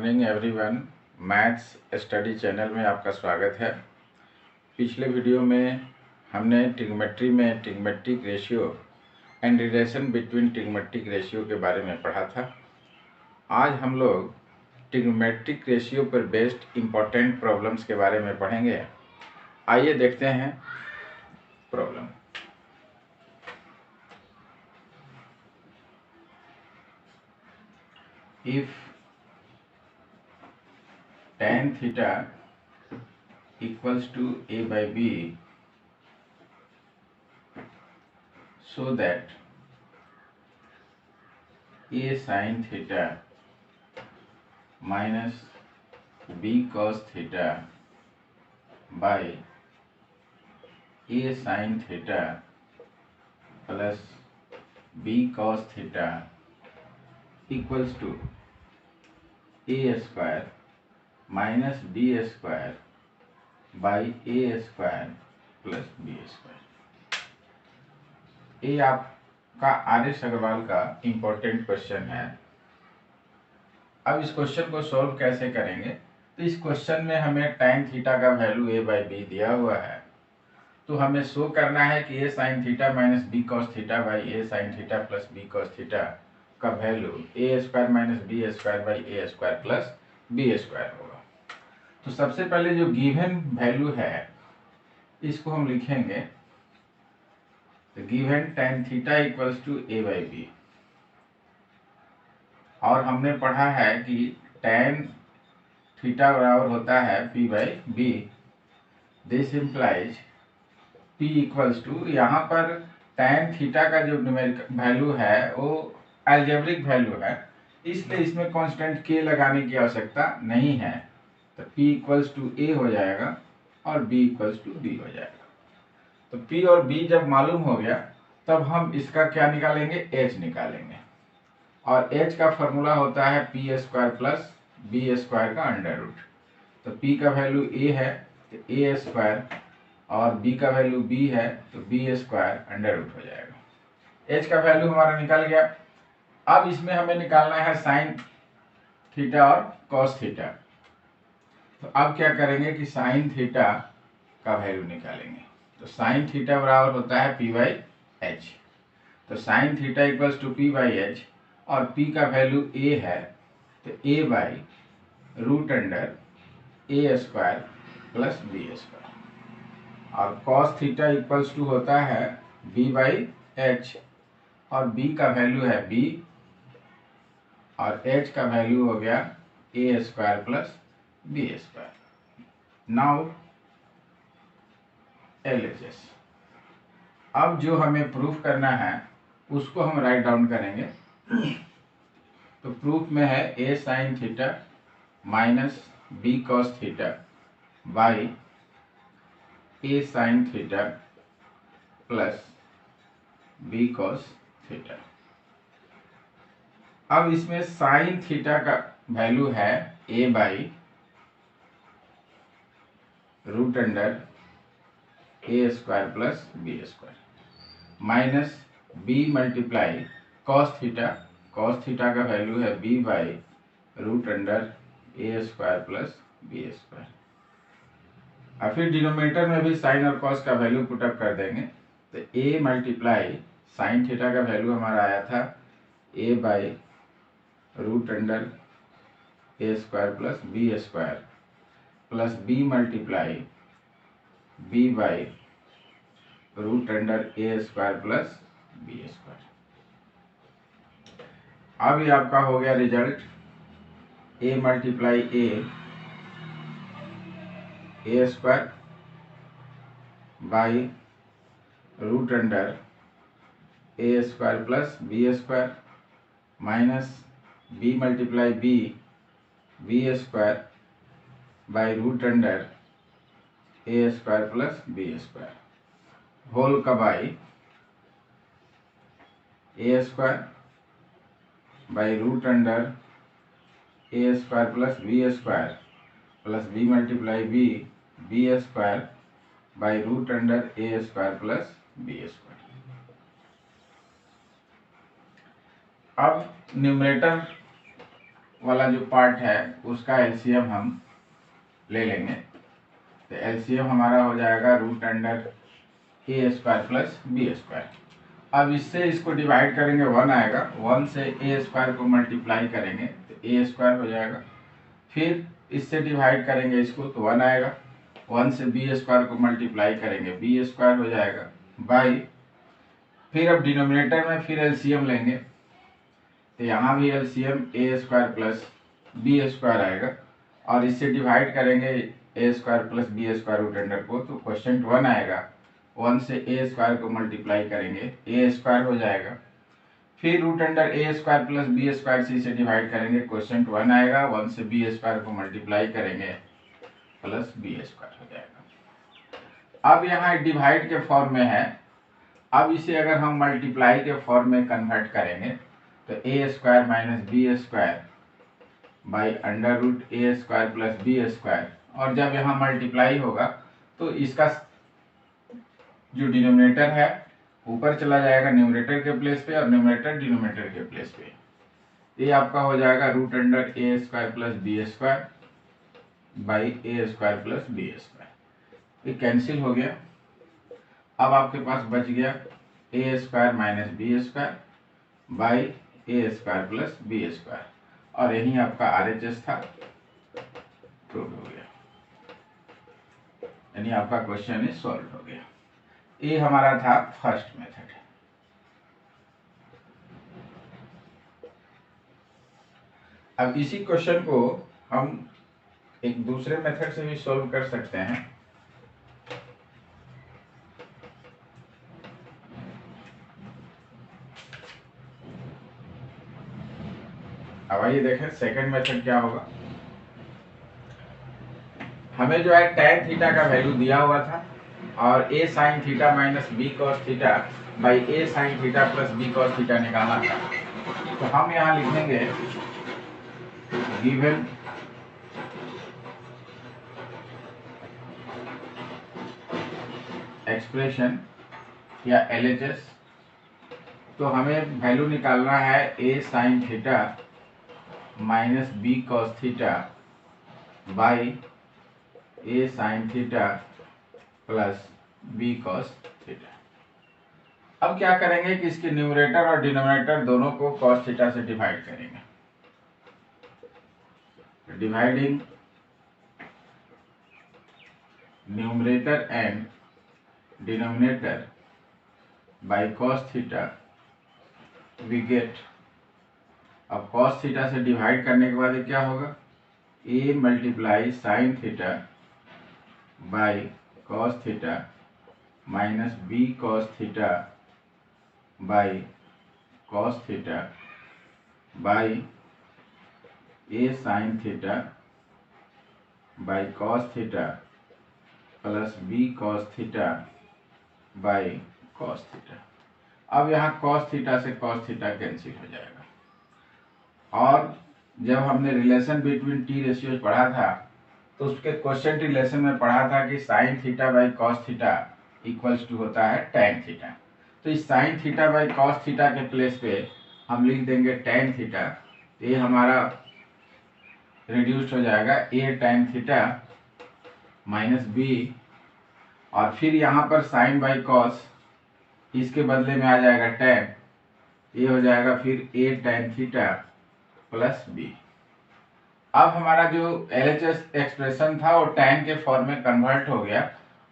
Morning everyone. Maths study channel में आपका स्वागत है। पिछले वीडियो में हमने ट्रिग्नोमेट्री में trigonometric ratio and relation between trigonometric ratio के बारे में पढ़ा था। आज हम लोग ट्रिग्नोमेट्रिक रेशियो पर बेस्ड इम्पोर्टेंट प्रॉब्लम्स के बारे में पढ़ेंगे। आइए देखते हैं problem. If tan theta equals to a by b, so that a sin theta minus b cos theta by a sin theta plus b cos theta equals to a square minus b square by a square plus b square। ये आपका RS. Agarwal का important question है। अब इस question को solve कैसे करेंगे, तो इस क्वेश्चन में हमें tan थीटा का वैल्यू a बाई बी दिया हुआ है, तो हमें शो करना है कि a sin theta minus b cos theta by a sin theta plus b cos theta का value a square minus B square by a square plus b square होगा। तो सबसे पहले जो गिवन वैल्यू है इसको हम लिखेंगे, तो given tan theta equals to a by B, और हमने पढ़ा है कि tan थीटा बराबर होता है p by b. This implies p equals to, यहाँ पर tan थीटा का जो न्यूमेरिक वैल्यू है वो अलजेब्रिक वैल्यू है, इसलिए इसमें कांस्टेंट k लगाने की आवश्यकता नहीं है। तो p इक्वल्स टू a हो जाएगा और b इक्वल्स टू b हो जाएगा। तो p और b जब मालूम हो गया तब हम इसका क्या निकालेंगे, h निकालेंगे, और h का फॉर्मूला होता है p square plus b square का अंडर रूट। तो p का वैल्यू a है तो a स्क्वायर, और b का वैल्यू b है तो b स्क्वायर अंडर रूट हो जाएगा। h का वैल्यू हमारा निकल गया। अब इसमें हमें निकालना है साइन थीटा और कॉस थीटा। तो अब क्या करेंगे कि साइन थीटा का वैल्यू निकालेंगे। तो साइन थीटा बराबर होता है p बाई एच। तो sine theta equals to p by h, और p का वैल्यू a है तो a by root under a square plus b square, और कॉस थीटा इक्वल्स टू होता है b बाई एच, और b का वैल्यू है b, और h का वैल्यू हो गया a square plus b square. Now LHS। अब जो हमें प्रूफ करना है उसको हम राइट डाउन करेंगे। तो प्रूफ में है a sine theta minus b cos theta by a sine theta plus b cos theta. अब इसमें साइन थीटा का वैल्यू है a by root under a square plus b square minus b multiply cos theta. Cos theta का value है b by root under a square plus b square. और फिर denominator में भी साइन और cos का वैल्यू पुटअप कर देंगे। तो a मल्टीप्लाई साइन थीटा का वैल्यू हमारा आया था a by root under a square plus b square plus b multiply b by root under a square plus b square. अब ये आपका हो गया result, a multiply a square by root under a square plus b square minus b multiply b square by root under a square plus b square whole का by a square by root under a square plus b square plus b multiply b square by root under a square plus b square. अब numerator वाला जो part है उसका LCM हम ले लेंगे। तो एलसीएम हमारा हो जाएगा root under A square plus B square. अब इससे इसको डिवाइड करेंगे 1 आएगा, 1 से ए स्क्वायर को मल्टीप्लाई करेंगे तो ए स्क्वायर हो जाएगा। फिर इससे डिवाइड करेंगे इसको तो 1 आएगा, 1 से बी स्क्वायर को मल्टीप्लाई करेंगे बी स्क्वायर हो जाएगा बाई। फिर अब डिनोमिनेटर में फिर एलसीएम लेंगे तो यहाँ भी LCM A square plus B square आएगा और इससे डिवाइड करेंगे A square plus B square root under को तो क्वेश्चन 1 आएगा, 1 से ए स्क्वायर को मल्टीप्लाई करेंगे ए स्क्वायर हो जाएगा। फिर root under A square plus B square सी से डिवाइड करेंगे क्वेश्चन 1 आएगा, 1 से बी स्क्वायर को मल्टीप्लाई करेंगे प्लस बी स्क्वायर हो जाएगा। अब यहाँ डिवाइड के फॉर्म में है, अब इसे अगर हम मल्टीप्लाई के फॉर्म में कन्वर्ट करेंगे तो A square minus B square by under root A square plus B square, और जब यहाँ मल्टीप्लाई होगा तो इसका जो डिनोमिनेटर है ऊपर चला जाएगा न्यूमरेटर के प्लेस पे और न्यूमरेटर डिनोमिनेटर के प्लेस पे। ये आपका हो जाएगा root under A square plus B square by A square plus B square. ये कैंसिल हो गया। अब आपके पास बच गया A square minus B square by A square plus B square, और यही आपका RHS था, प्रूव हो गया, यानी आपका क्वेश्चन इज सॉल्व हो गया। ये हमारा था फर्स्ट मेथड। अब इसी क्वेश्चन को हम एक दूसरे मेथड से भी सॉल्व कर सकते हैं। अब आइए देखें सेकंड मेथड क्या होगा। हमें जो है tan थीटा का वैल्यू दिया हुआ था और a sine theta minus b cos theta by a sine theta plus b cos theta निकालना था। तो हम यहाँ लिखेंगे गिवन एक्सप्रेशन या LHS। तो हमें वैल्यू निकालना है a sine theta minus b cos theta by a sine theta plus b cos theta. अब क्या करेंगे कि इसके न्यूमरेटर और डिनोमिनेटर दोनों को कॉस थीटा से डिवाइड करेंगे। Dividing numerator and denominator by cos theta we get. अब कॉस थीटा से डिवाइड करने के बाद क्या होगा, a multiply sine theta by cos theta minus b cos theta by cos theta by a sine theta by cos theta plus b cos theta by cos theta. अब यहाँ cos theta से cos theta cancel हो जाएगा। और जब हमने relation between T ratios पढ़ा था तो उसके क्वेश्चन रिलेशन में पढ़ा था कि sine theta by cos theta equals to होता है टैन थीटा। तो इस sine theta by cos theta के प्लेस पे हम लिख देंगे टैन थीटा। ये हमारा रिड्यूस्ड हो जाएगा ए टैन थीटा माइनस बी, और फिर यहाँ पर साइन बाई कॉस इसके बदले में आ जाएगा टैन, ये हो जाएगा फिर ए टैन थीटा प्लस बी। अब हमारा जो LHS एक्सप्रेशन था वो टैन के फॉर्म में कन्वर्ट हो गया।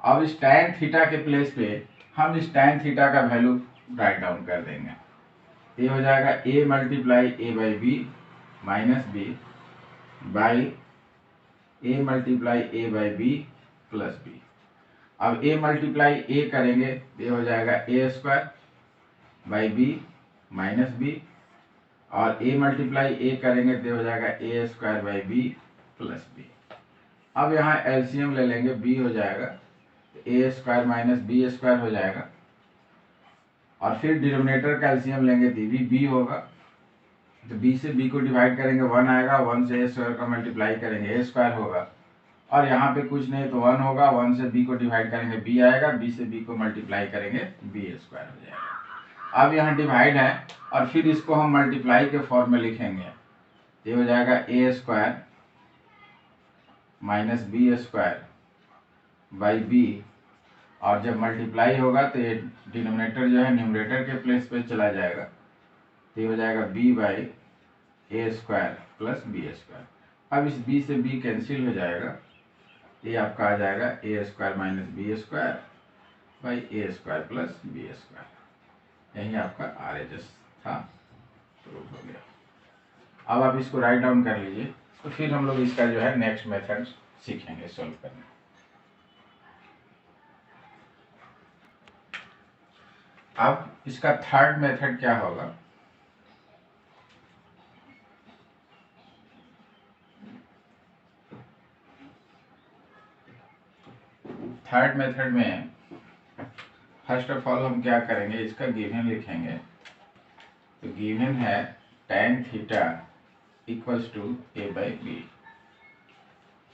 अब इस टैन थीटा के प्लेस पे हम इस टैन थीटा का वैल्यू राइट डाउन कर देंगे। ये हो जाएगा a multiply a by b minus b by a multiply a by b plus b. अब a मल्टीप्लाई a करेंगे ये हो जाएगा a square by b minus b, और a मल्टीप्लाई a करेंगे तो हो जाएगा a square by b plus b. अब यहाँ एलसीएम ले लेंगे, b हो जाएगा a square minus B square हो जाएगा, और फिर डिनोमिनेटर का एलसीएम लेंगे तो भी b होगा। तो b से b को डिवाइड करेंगे 1 आएगा, 1 से a स्क्वायर का मल्टीप्लाई करेंगे a स्क्वायर होगा, और यहाँ पे कुछ नहीं तो 1 होगा, 1 से b को डिवाइड करेंगे b आएगा, b से b को मल्टीप्लाई करेंगे b स्क्वायर हो जाएगा। अब यहाँ डिवाइड है और फिर इसको हम मल्टीप्लाई के फॉर्म में लिखेंगे ये हो जाएगा A square minus B square by B, और जब मल्टीप्लाई होगा तो ये डिनोमिनेटर जो है न्यूमरेटर के प्लेस पे चला जाएगा, तो ये हो जाएगा b by A square plus B square. अब इस b से b कैंसिल हो जाएगा, ये आपका आ जाएगा A square minus B square by A square plus B square. यही आपका RHS था, प्रूव हो गया। अब आप इसको राइट डाउन कर लीजिए, तो फिर हम लोग इसका जो है नेक्स्ट मेथड सीखेंगे सॉल्व करने। अब इसका थर्ड मेथड क्या होगा, थर्ड मेथड में फर्स्ट ऑफ ऑल हम क्या करेंगे, इसका गिवन लिखेंगे। तो गिवन है tan theta equals to a by B,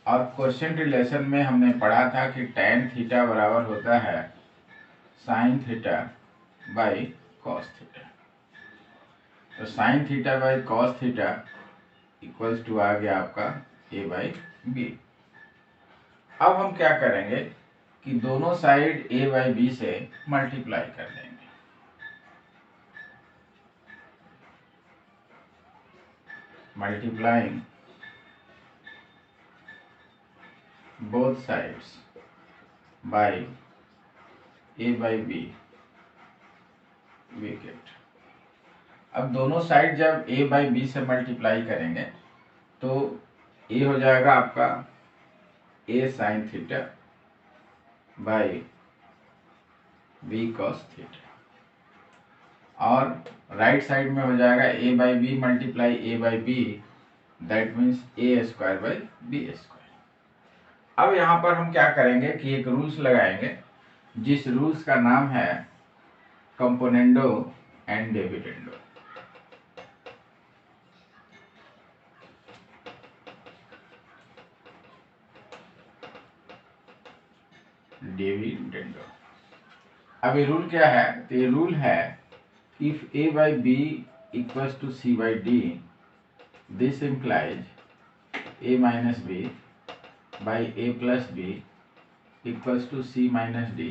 और क्वेश्चन रिलेशन में हमने पढ़ा था कि tan थीटा बराबर होता है sin theta by cos theta. तो sin theta by cos theta equals to आ गया आपका a बाई बी। अब हम क्या करेंगे कि दोनों साइड a बाई बी से मल्टीप्लाई कर देंगे। Multiplying both sides by a by b, we get। अब दोनों साइड जब a by b से मल्टीप्लाई करेंगे तो a हो जाएगा आपका a sin theta by b cos theta, और राइट साइड में हो जाएगा a by b multiply a by b, that means a square by b square. अब यहाँ पर हम क्या करेंगे कि एक रूल्स लगाएंगे, जिस रूल्स का नाम है कंपोनेंडो एंड डिविडेंडो। डिविडेंडो। अब ये रूल क्या है, तो ये रूल है if a by b equals to c by d, this implies a minus b by a plus b equals to c minus D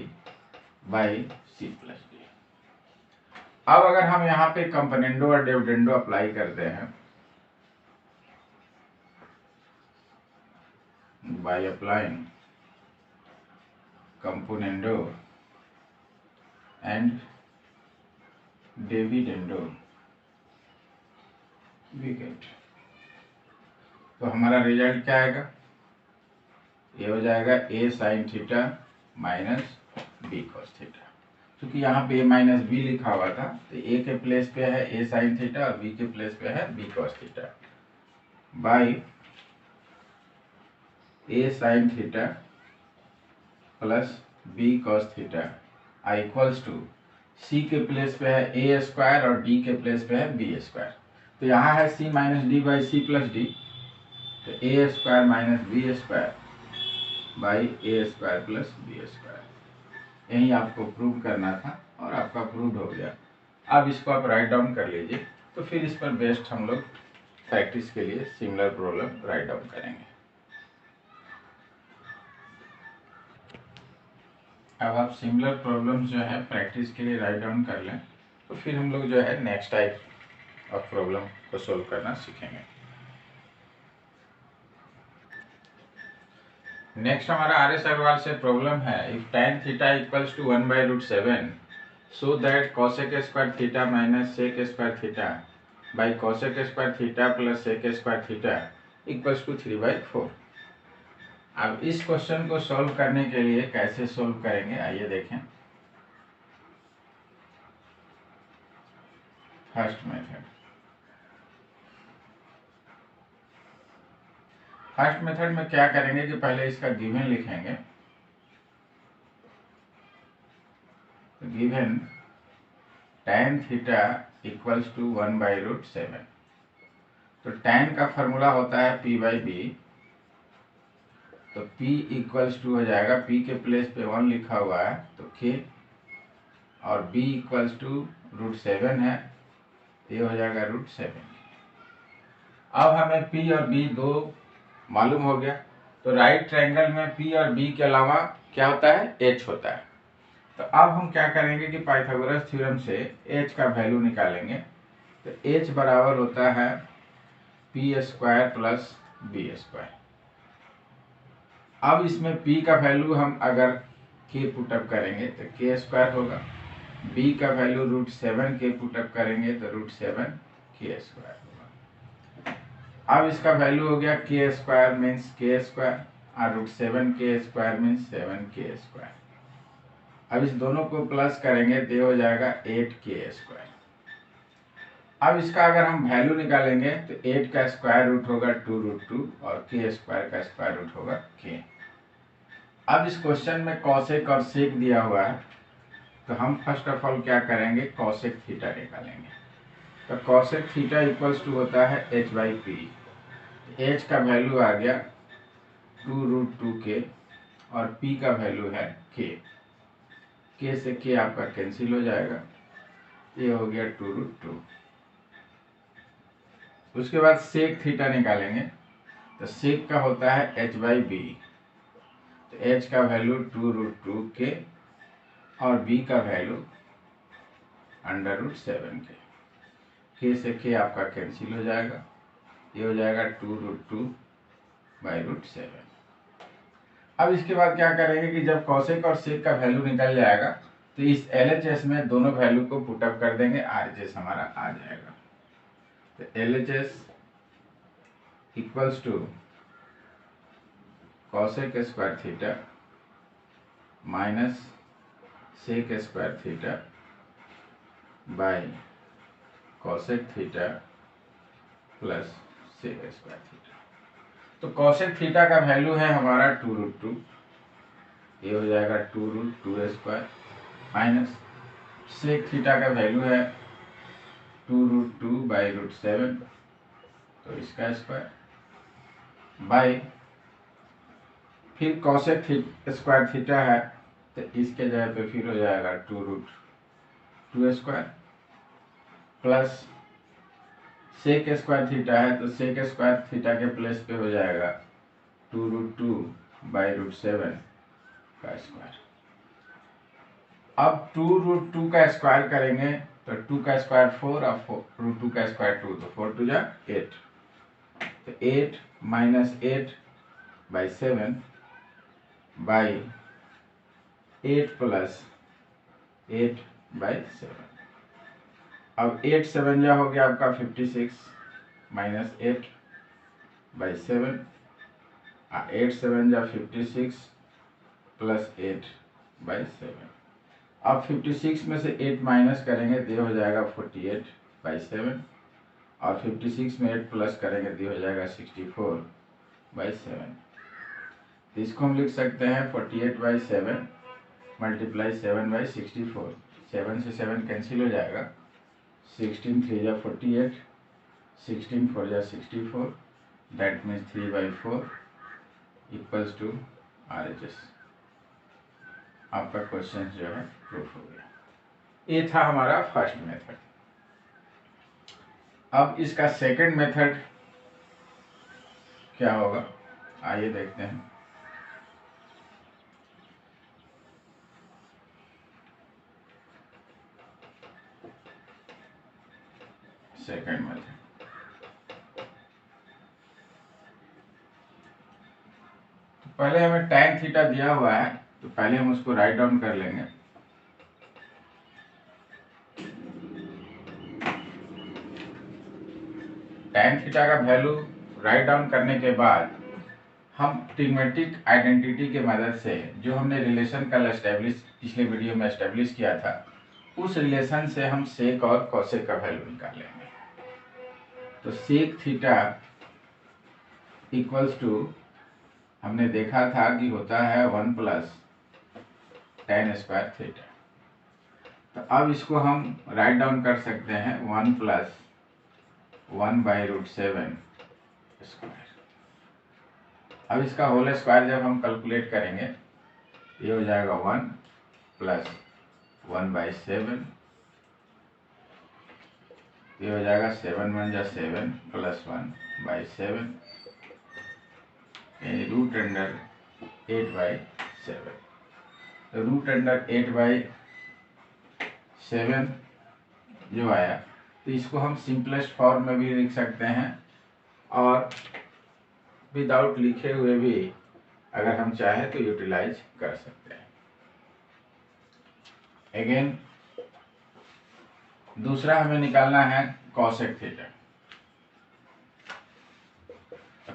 by c plus d. अब अगर हम यहाँ पे कंपोनेंडो और डिविडेंडो अप्लाई करते हैं, by applying componendo and dividendo we get, तो हमारा रिजल्ट क्या आएगा, ये हो जाएगा a sine theta minus b cos theta. क्योंकि यहाँ पे a माइनस बी लिखा हुआ था, तो a के प्लेस पे है a साइन थीटा और b के प्लेस पे है b cos theta, by a sine theta plus b cos theta I equals to c के प्लेस पे है a स्क्वायर और d के प्लेस पे है b स्क्वायर। तो यहाँ है c minus D by C plus D, तो a square minus B square by A square plus B square. यही आपको प्रूव करना था और आपका प्रूव हो गया। अब इसको आप राइट डाउन कर लीजिए, तो फिर इस पर बेस्ड हम लोग प्रैक्टिस के लिए सिमिलर प्रॉब्लम राइट डाउन करेंगे। अब आप सिमिलर प्रॉब्लम जो है प्रैक्टिस के लिए राइट डाउन कर लें, तो फिर हम लोग जो है नेक्स्ट टाइप ऑफ प्रॉब्लम को सोल्व करना सीखेंगे। नेक्स्ट हमारा RS अग्रवाल से प्रॉब्लम है, if tan theta equals to 1/√7 so that cosec square theta minus sec square theta by cosec square theta plus sec square theta equals to 3/4। अब इस question को solve करने के लिए कैसे सॉल्व करेंगे, आइए देखें। फर्स्ट मेथड, फर्स्ट मेथड में क्या करेंगे कि पहले इसका गिवन लिखेंगे। तो given tan theta equals to 1/√7, तो tan का फॉर्मूला होता है p बाई बी, तो p इक्वल्स टू हो जाएगा, p के प्लेस पे 1 लिखा हुआ है तो k, और b इक्वल्स टू √7 है, ये हो जाएगा √7। अब हमें पी और बी दो मालूम हो गया, तो राइट ट्रायंगल में पी और बी के अलावा क्या होता है, एच होता है। तो अब हम क्या करेंगे कि पाइथागोरस थ्योरम से एच का वैल्यू निकालेंगे। तो एच बराबर होता है P square plus B square. अब इसमें p का वैल्यू हम अगर k पुटअप करेंगे तो k स्क्वायर होगा, b का वैल्यू √7 k पुटअप करेंगे तो √7 k स्क्वायर होगा। अब इसका वैल्यू हो गया k square means k square और √7 k square means 7 k square. अब इस दोनों को प्लस करेंगे तो हो जाएगा 8 k स्क्वायर। अब इसका अगर हम वैल्यू निकालेंगे तो 8 का स्क्वायर रूट होगा 2√2 और k स्क्वायर का स्क्वायर रूट होगा k। अब इस क्वेश्चन में कॉसेक और सेक दिया हुआ है, तो हम फर्स्ट ऑफ ऑल क्या करेंगे, कॉसेक थीटा निकालेंगे। तो कॉसेक थीटा इक्वल्स टू होता है h/p। h का वैल्यू आ गया 2√2k और p का वैल्यू है k। k से k आपका कैंसिल हो जाएगा, ये हो गया 2√2। उसके बाद सेक थीटा निकालेंगे, तो सेक का होता है h/b। तो h का वैल्यू 2√2k और b का वैल्यू √7k। k से k आपका कैंसिल हो जाएगा, ये हो जाएगा 2√2/√7। अब इसके बाद क्या करेंगे कि जब कॉसेक और सेक का वैल्यू निकल जाएगा तो इस LHS में दोनों वैल्यू को पुटअप कर देंगे, RHS हमारा आ जाएगा। तो LHS equals to cosec square theta minus sec square theta by cosec theta plus sec square theta. तो कॉसेक थीटा का वैल्यू है हमारा 2√2, ये हो जाएगा 2√2 स्क्वायर माइनस सेक थीटा का वैल्यू है 2√2/√7, तो इसका स्क्वायर बाय फिर कॉसेक स्क्वायर थीटा है तो इसके जगह पे फिर हो जाएगा 2√2 square plus sec square theta है तो सेक स्क्वायर थीटा के प्लेस पे हो जाएगा 2√2/√7 का स्क्वायर। अब 2√2 का स्क्वायर करेंगे तो 2 का स्क्वायर 4 और √2 का स्क्वायर 2, तो 4 2 जा 8। तो 8 माइनस 8/7 बाई 8 प्लस 8/7। अब 8 7 जा हो गया आपका 56 माइनस 8/7, 8 7 जा 56 प्लस 8/7। अब 56 में से 8 माइनस करेंगे तो हो जाएगा 48/7 और 56 में 8 प्लस करेंगे तो हो जाएगा 64/7। तो इसको हम लिख सकते हैं 48/7 मल्टीप्लाई 7/64। 7 से 7 कैंसिल हो जाएगा, 16 3 जा 48, 16 4 जा 64, that means 3/4 equals to RHS। आपका क्वेश्चन जो है प्रूफ हो गया। ये था हमारा फर्स्ट मेथड। अब इसका सेकंड मेथड क्या होगा, आइए देखते हैं। सेकंड मेथड, तो पहले हमें tan थीटा दिया हुआ है, तो पहले हम उसको राइट डाउन कर लेंगे। tan थीटा का वैल्यू राइट डाउन करने के बाद हम ट्रिग्मेटिक आइडेंटिटी के मदद से जो हमने रिलेशन कल एस्टेब्लिश पिछले वीडियो में एस्टेब्लिश किया था, उस रिलेशन से हम सेक और कॉसेक का वैल्यू निकालेंगे। तो सेक थीटा इक्वल्स टू हमने देखा था कि होता है 1 प्लस tan स्क्वायर थीटा। तो अब इसको हम राइट डाउन कर सकते हैं 1 प्लस 1/√7 स्क्वायर। अब इसका होल स्क्वायर जब हम कैलकुलेट करेंगे ये हो जाएगा 1 प्लस 1/7 ये हो जाएगा 7 वन जा 7 प्लस 1/7 √8/7। √8/7 जो आया, तो इसको हम सिंपलेस्ट फॉर्म में भी लिख सकते हैं और विदाउट लिखे हुए भी अगर हम चाहें तो यूटिलाइज कर सकते हैं। अगेन दूसरा हमें निकालना है कॉसेक थीटा।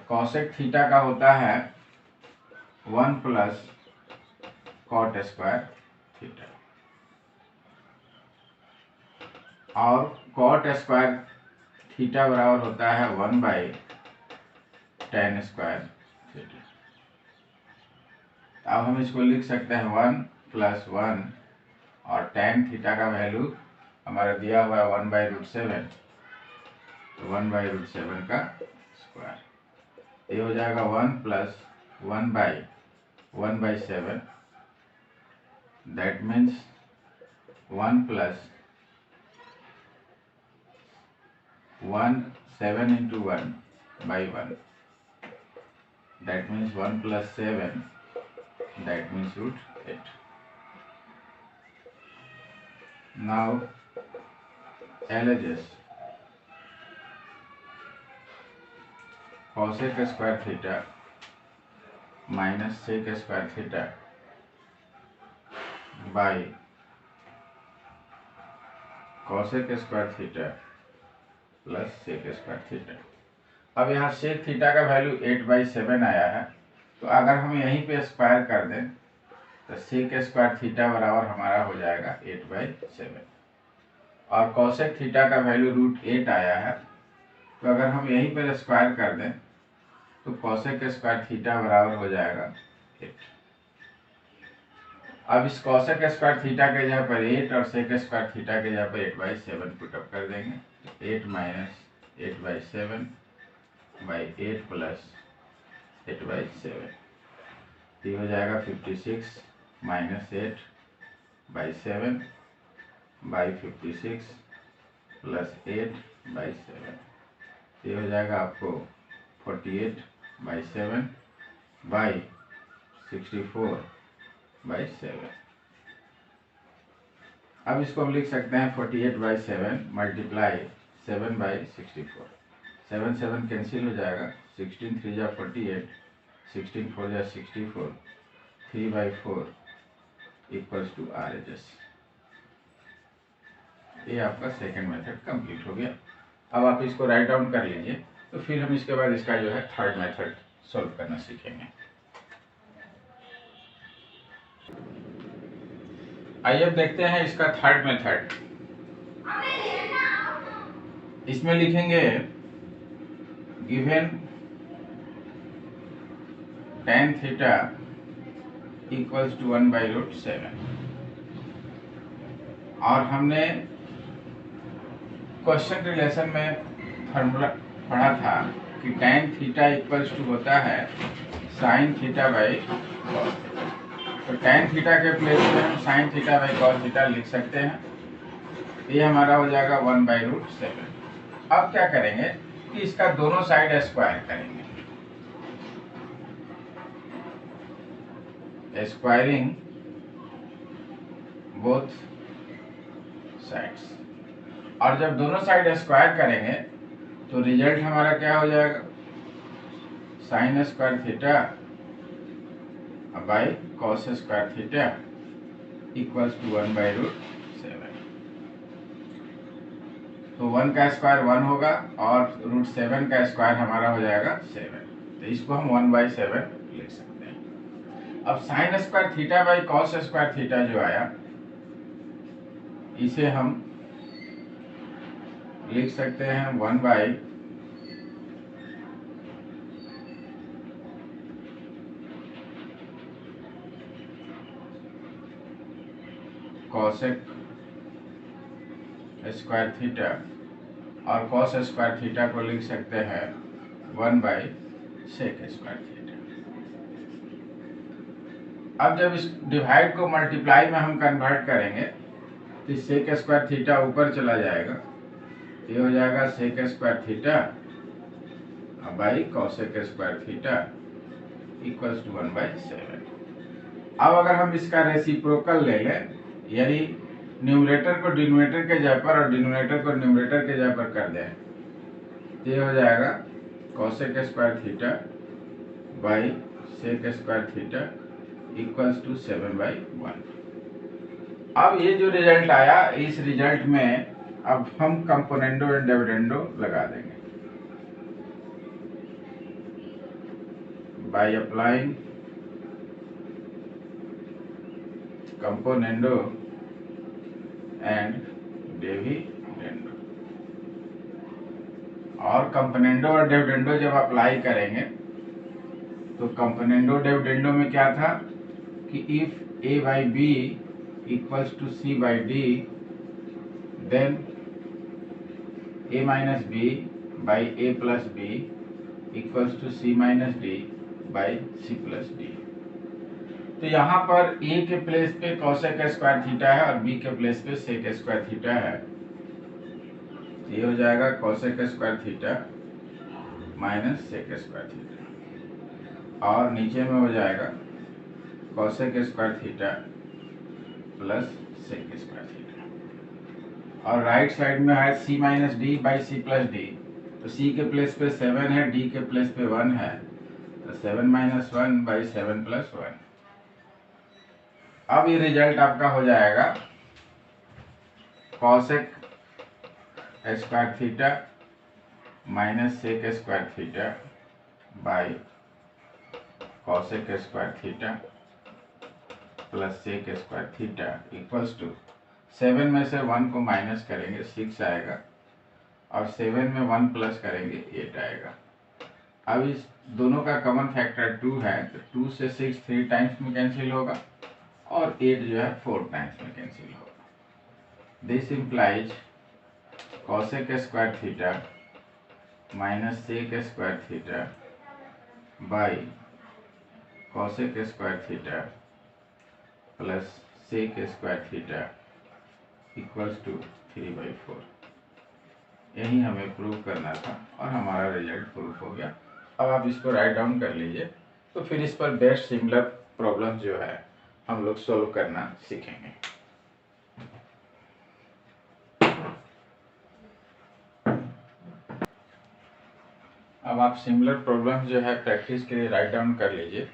कॉसेक थीटा का होता है 1 प्लस कॉट स्क्वायर थीटा, और कॉट स्क्वायर थीटा बराबर होता है 1/tan स्क्वायर थीटा। अब हम इसको लिख सकते हैं 1 + 1 और tan थीटा का वैल्यू हमारा दिया हुआ है 1/√7, तो 1/√7 का स्क्वायर। ये हो जाएगा 1 + 1/1/7, that means 1 + 1 7 into 1/1, that means 1 + 7, that means √8. Now LHS cosec square theta minus sec square theta by cosec square theta plus sec square theta. अब यहाँ सेक थीटा का वैल्यू 8/7 आया है, तो अगर हम यहीं पे स्क्वायर कर दें तो सेक स्क्वायर थीटा बराबर हमारा हो जाएगा 8/7, और कॉसेक थीटा का वैल्यू √8 आया है, तो अगर हम यहीं पर स्क्वायर कर दें तो कॉसेक स्क्वायर थीटा बराबर हो जाएगा 8। अब इस कॉसेक स्क्वायर थीटा के जगह पर 8 और सेक स्क्वायर थीटा के जगह पर 8/7 पुटअप कर देंगे। 8 - 8/7/8 + 8/7, ये हो जाएगा 56 - 8/7/56 + 8/7, ये हो जाएगा आपको 48/7/64/7। अब इसको हम लिख सकते हैं 48/7 × 7/64। 7 7 कैंसिल हो जाएगा, 16 3 जा 48, 16 4 जा 64, 3/4 = RHS। ये आपका सेकंड मेथड कंप्लीट हो गया। अब आप इसको राइट डाउन कर लीजिए, तो फिर हम इसके बाद इसका जो है थर्ड मेथड सॉल्व करना सीखेंगे। आइए अब देखते हैं इसका थर्ड मेथड। इसमें लिखेंगे गिवन tan थीटा = 1/√7, और हमने क्वेश्चन रिलेशन में फार्मूला पढ़ा था कि tan थीटा = होता है sin θ/cos। तो tan थीटा के प्लेस में हम sin θ/cos थीटा लिख सकते हैं। ये हमारा हो जाएगा 1/√7। अब क्या करेंगे कि इसका दोनों साइड स्क्वायर करेंगे, स्क्वायरिंग बोथ साइड्स। और जब दोनों साइड स्क्वायर करेंगे तो रिजल्ट हमारा क्या हो जाएगा, sin square theta by cos square theta = 1/√7। तो 1 का स्क्वायर 1 होगा और √7 का स्क्वायर हमारा हो जाएगा 7, तो इसको हम 1/7 लिख सकते हैं। अब sin square theta by cos square theta जो आया, इसे हम लिख सकते हैं 1/cosec स्क्वायर थीटा, और cos स्क्वायर थीटा को लिख सकते हैं 1/sec स्क्वायर थीटा। अब जब इस डिवाइड को मल्टीप्लाई में हम कन्वर्ट करेंगे तो सेक स्क्वायर थीटा ऊपर चला जाएगा, ये हो जाएगा sec square theta by cosec square theta equals to 1/7। अब अगर हम इसका रेसिप्रोकल ले लें, यानी न्यूमरेटर को डिनोमिनेटर के जगह पर और डिनोमिनेटर को न्यूमरेटर के जगह पर कर दें, तो ये हो जाएगा cosec square theta by sec square theta equals to 7/1। अब ये जो रिजल्ट आया, इस रिजल्ट में अब हम कंपोनेंडो एंड डिविडेंडो लगा देंगे by applying componendo and dividendo. और कंपोनेंडो और डिविडेंडो जब अप्लाई करेंगे तो कंपोनेंडो डिविडेंडो में क्या था कि if a by b equals to c by d, then a minus b by a plus b equals to c minus d by c plus d। तो यहाँ पर a के प्लेस पे कॉसेक स्क्वायर थीटा है और b के place पे सेक square theta है। ये हो जाएगा cosec square theta minus sec square theta, और नीचे में हो जाएगा cosec square theta plus sec square theta, और राइट साइड में है c minus D by C plus D. तो c के प्लेस पे 7 है, d के प्लेस पे 1 है, तो 7 माइनस 1 बाई 7 प्लस 1। अब ये रिजल्ट आपका हो जाएगा cosec square theta minus sec square theta by cosec square theta plus sec square theta equals to 7 में से 1 को माइनस करेंगे 6 आएगा, और 7 में 1 प्लस करेंगे 8 आएगा। अब इस दोनों का कॉमन फैक्टर 2 है, तो 2 से 6 3 टाइम्स में कैंसिल होगा, और 8 जो है 4 टाइम्स में कैंसिल होगा। This implies cosec square theta minus sec square theta by cosec square theta plus sec square theta equals to 3/4। यही हमें प्रूव करना था और हमारा रिजल्ट प्रूफ हो गया। अब आप इसको राइट डाउन कर लीजिए, तो फिर इस पर बेस्ट सिमिलर प्रॉब्लम जो है हम लोग सोल्व करना सीखेंगे। अब आप सिमिलर प्रॉब्लम जो है प्रैक्टिस के लिए राइट डाउन कर लीजिए,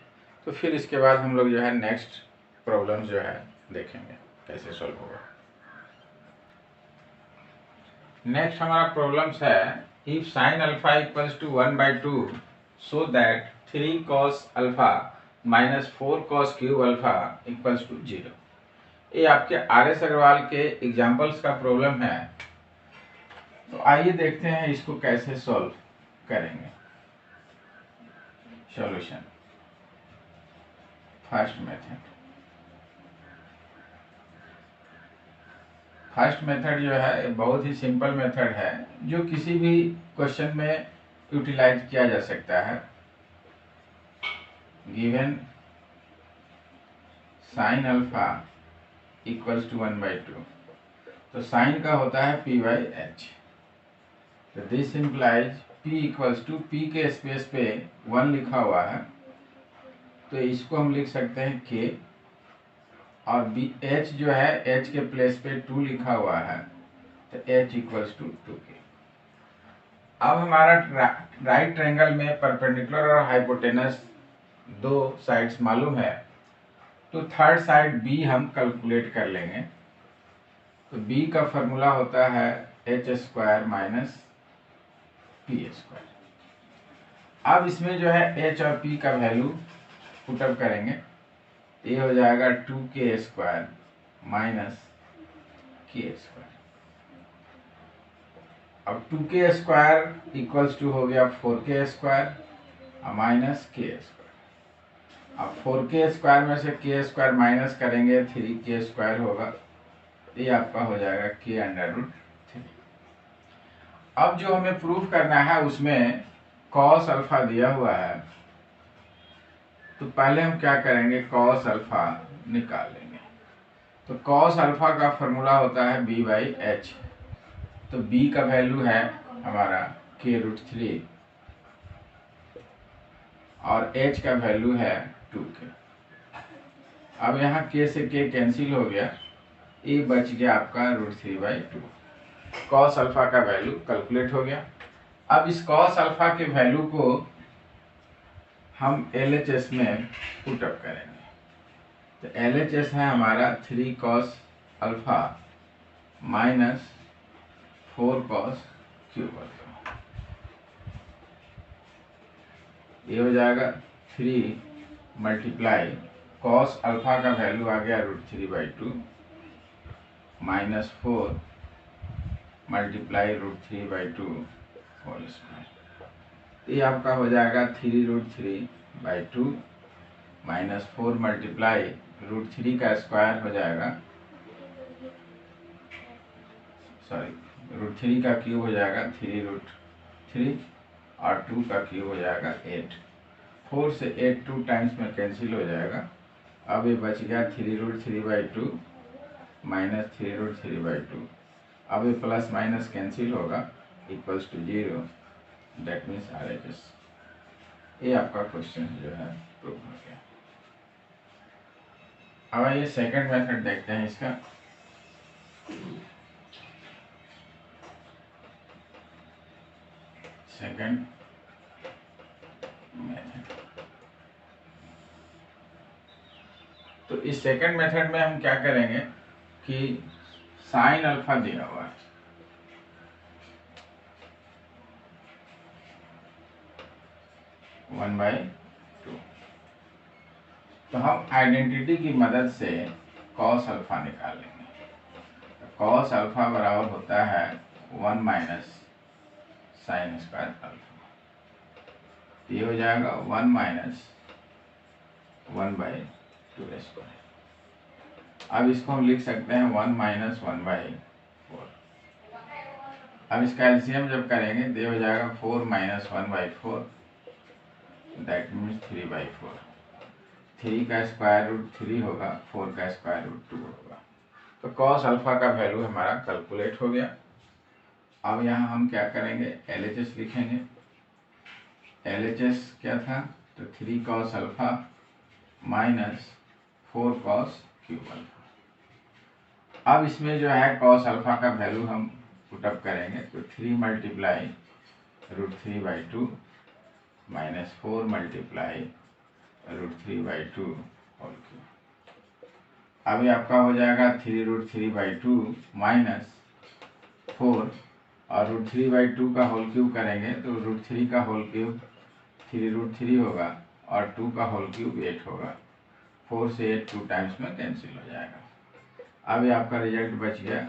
तो फिर इसके बाद हम लोग जो है नेक्स्ट प्रॉब्लम जो है देखेंगे कैसे सॉल्व होगा। नेक्स्ट हमारा प्रॉब्लम्स है if sine alpha equals to 1/2 so that 3 cos alpha minus 4 cos cube alpha equals to 0। ये आपके RS अग्रवाल के एग्जाम्पल्स का प्रॉब्लम है। तो आइए देखते हैं इसको कैसे सॉल्व करेंगे। सॉल्यूशन फर्स्ट मेथड जो है बहुत ही सिंपल मेथड है, जो किसी भी क्वेश्चन में यूटिलाइज किया जा सकता है। Given sine alpha equals to 1/2, तो साइन का होता है p/h। तो this implies p equals to p के स्पेस पे 1 लिखा हुआ है, तो इसको हम लिख सकते हैं k, और h जो है h के प्लेस पे 2 लिखा हुआ है, तो h इक्वल्स टू 2k। अब हमारा राइट ट्रायंगल में परपेंडिकुलर और हाइपोटेनस दो साइड्स मालूम है, तो थर्ड साइड b हम कैलकुलेट कर लेंगे। तो b का फॉर्मूला होता है h square minus p square. अब इसमें जो है h और p का वैल्यू पुटअप करेंगे, ये हो जाएगा 2k square minus k square. अब 2k स्क्वायर इक्वल्स टू हो गया 4k square minus k square. अब 4k स्क्वायर में से k स्क्वायर माइनस करेंगे 3k स्क्वायर होगा, ये आपका हो जाएगा k√3। अब जो हमें प्रूफ करना है उसमें cos अल्फा दिया हुआ है, तो पहले हम क्या करेंगे, cos अल्फा निकाल लेंगे। तो cos अल्फा का फॉर्मूला होता है b/h। तो b का वैल्यू है हमारा k√3 और h का वैल्यू है 2k। अब यहाँ k से k कैंसिल हो गया, ये बच गया आपका √3/2। कॉस अल्फा का वैल्यू कैलकुलेट हो गया। अब इस कॉस अल्फा के वैल्यू को हम LHS में पुट अप करेंगे। तो LHS है हमारा 3 cos alpha minus 4 cos cube alpha. ये हो जाएगा 3 मल्टीप्लाई कॉस अल्फा का वैल्यू आ गया √3/2 माइनस 4 मल्टीप्लाई √3/2 होल स्क्वायर। ये आपका हो जाएगा 3√3/2 माइनस 4 मल्टीप्लाई √3 का स्क्वायर हो जाएगा, सॉरी √3 का क्यूब हो जाएगा 3√3 और 2 का क्यूब हो जाएगा 8। 4 से 8 2 टाइम्स में कैंसिल हो जाएगा। अब ये बच गया 3√3/2 माइनस 3√3/2। अब ये प्लस माइनस कैंसिल होगा, equals to 0, that means RHS। ये आपका क्वेश्चन जो है प्रूव हो गया। अब आइए सेकंड मेथड देखते हैं इसका। सेकंड मेथड, तो इस सेकंड मेथड में हम क्या करेंगे कि साइन अल्फा दिया हुआ है, वन बाई टू, तो हम आइडेंटिटी की मदद से कॉस अल्फा निकाल लेंगे। कॉस अल्फा बराबर होता है 1 माइनस साइन स्क्वायर अल्फा। ये हो जाएगा 1 माइनस 1/2²। अब इसको हम लिख सकते हैं 1 माइनस 1/4। अब इसका एलसीएम जब करेंगे तो ये हो जाएगा 4 माइनस 1/4, दैट मीन्स 3/4। 3 का स्क्वायर रूट 3 होगा, 4 का स्क्वायर रूट 2 होगा। तो कॉस अल्फा का वैल्यू हमारा कैलकुलेट हो गया। अब यहाँ हम क्या करेंगे, LHS लिखेंगे। LHS क्या था, तो 3 cos alpha minus 4 cos cube alpha. अब इसमें जो है cos अल्फा का वैल्यू हम पुटअप करेंगे, तो 3 multiply √3/2 minus 4 multiply √3/2 whole cube. अब ये आपका हो जाएगा 3√3/2 माइनस 4 और √3/2 का होल क्यूब करेंगे तो √3 का होल क्यूब 3√3 होगा और 2 का होल क्यूब 8 होगा। 4 से 8 2 टाइम्स में कैंसिल हो जाएगा। अब ये आपका रिजल्ट बच गया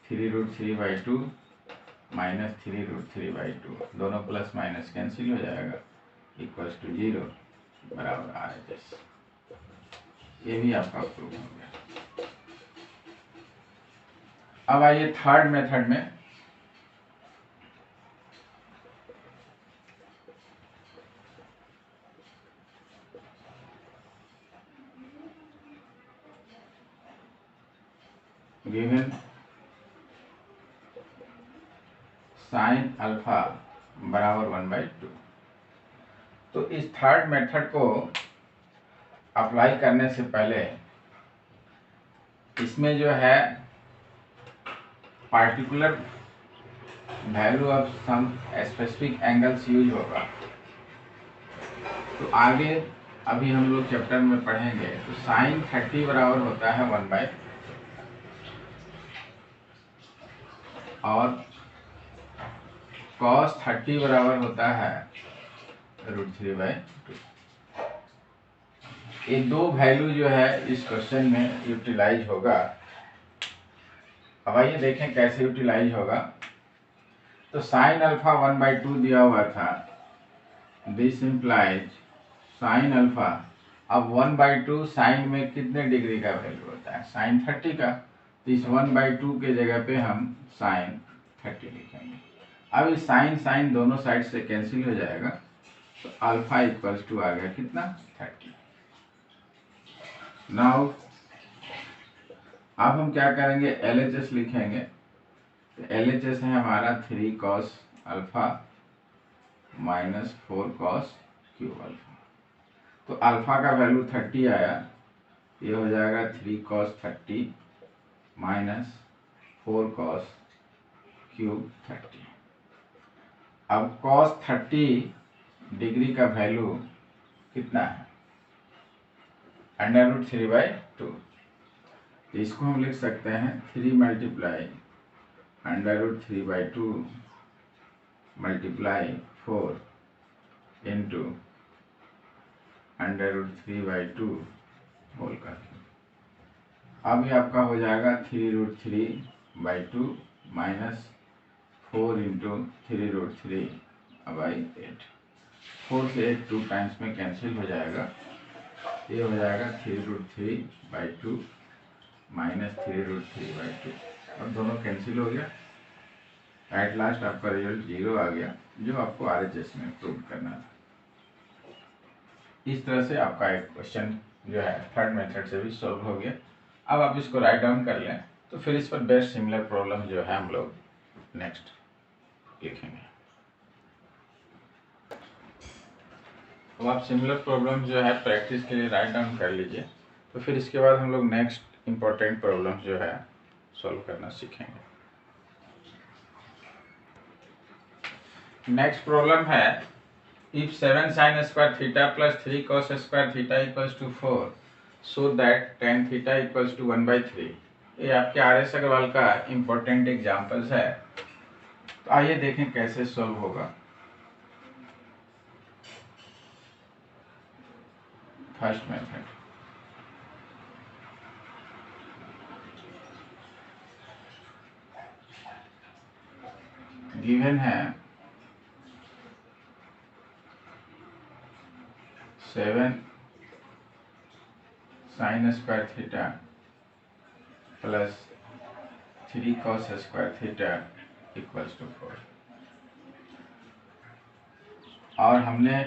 3√3/2 माइनस 3√3/2, दोनों प्लस माइनस कैंसिल हो जाएगा, इक्वल्स टू 0 बराबर RHS। ये भी आपका प्रूव हो गया। अब आइए थर्ड मेथड में। गिवन साइन अल्फा बराबर 1/2। तो इस थर्ड मेथड को अप्लाई करने से पहले इसमें जो है particular value of some specific angles use होगा। तो आगे अभी हम लोग चैप्टर में पढ़ेंगे। तो साइन 30 बराबर होता है 1/, और कॉस 30 बराबर होता है √3/2। ये दो वैल्यू जो है इस क्वेश्चन में यूटिलाइज होगा। अब आइए देखें कैसे यूटिलाइज होगा। तो साइन अल्फा 1/2 दिया हुआ था, दिस इम्प्लाइज साइन अल्फा। अब 1/2 साइन में कितने डिग्री का वैल्यू होता है, साइन 30 का। तो इस 1/2 के जगह पे हम साइन 30 लिखेंगे। अब इस साइन साइन दोनों साइड से कैंसिल हो जाएगा, तो अल्फा इक्वल्स टू आ गया कितना, 30। नाउ अब हम क्या करेंगे, LHS लिखेंगे। LHS है हमारा 3 cos alpha minus 4 cos cube alpha. तो अल्फा का वैल्यू 30 आया, ये हो जाएगा 3 cos 30 माइनस 4 cos क्यूब 30। अब cos 30 डिग्री का वैल्यू कितना है? √3/2। तो इसको हम लिख सकते हैं 3 मल्टीप्लाई √3/2 मल्टीप्लाई 4 इंटू √3/2 होल कर। अब ये आपका हो जाएगा 3√3/2 माइनस 4 इंटू 3√3/8। 4 से 8 2 टाइम्स में कैंसिल हो जाएगा। ये हो जाएगा 3√3/2 माइनस 3√3/2 और दोनों कैंसिल हो गया। एट लास्ट आपका रिजल्ट 0 आ गया, जो आपको RHS में प्रूव करना था। इस तरह से आपका एक क्वेश्चन जो है थर्ड मेथड से भी सॉल्व हो गया। अब आप इसको राइट डाउन कर लें, तो फिर इस पर बेस्ट सिमिलर प्रॉब्लम जो है हम लोग नेक्स्ट लिखेंगे। अब आप सिमिलर प्रॉब्लम जो है प्रैक्टिस के लिए राइट डाउन कर लीजिए, तो फिर इसके बाद हम लोग नेक्स्ट इम्पोर्टेंट प्रॉब्लम जो है सॉल्व करना सीखेंगे। नेक्स्ट प्रॉब्लम है if 7 sin square theta plus 3 cos square theta equals to 4 so that tan theta equals to 1/3। ये आपके RS अग्रवाल का इम्पोर्टेंट एग्जाम्पल्स है। तो आइए देखें कैसे सॉल्व होगा। फर्स्ट मेथड, गिवन है 7 sin square theta plus 3 cos square theta equals to 4। और हमने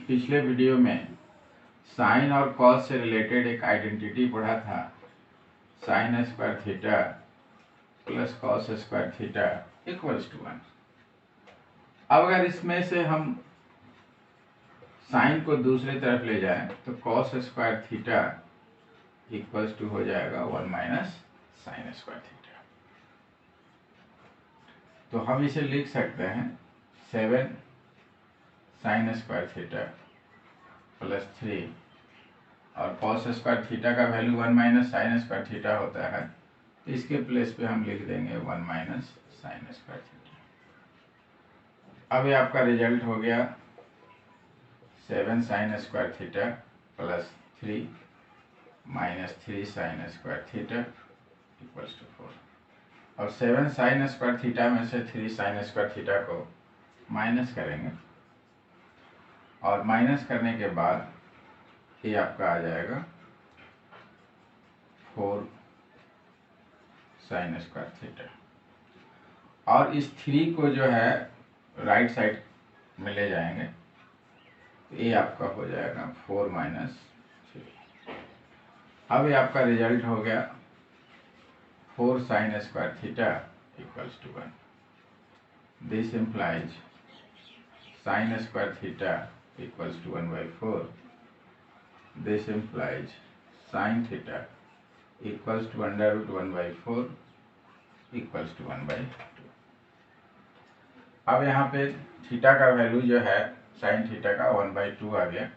पिछले वीडियो में साइन और कॉस से रिलेटेड एक आइडेंटिटी पढ़ा था, sine square theta plus cos square theta equals to 1। अब अगर इसमें से हम साइन को दूसरी तरफ ले जाएं तो cos square theta equals to हो जाएगा 1 माइनस साइन स्क्वायर थीटा। तो हम इसे लिख सकते हैं 7 साइन स्क्वायर थीटा प्लस 3 और कॉस स्क्वायर थीटा का value 1 minus sine square theta होता है, तो इसके प्लेस पे हम लिख देंगे 1 माइनस साइन स्क्वायर थीटा। अब ये आपका रिजल्ट हो गया 7 sine square theta plus 3 minus 3 sine square theta equals to 4। और 7 साइन स्क्वायर थीटा में से 3 साइन स्क्वायर थीटा को माइनस करेंगे, और माइनस करने के बाद ये आपका आ जाएगा 4 साइन स्क्वायर थीटा। और इस 3 को जो है राइट साइड में ले जाएंगे, तो ये आपका हो जाएगा 4 माइनस 3। अब ये आपका रिजल्ट हो गया 4 sine square theta equals to 1। This implies sine square theta equals to 1/4। This implies sine theta equals to √1/4 equals to 1/2। अब यहाँ पे थीटा का वैल्यू जो है साइन थीटा का 1/2 आ गया।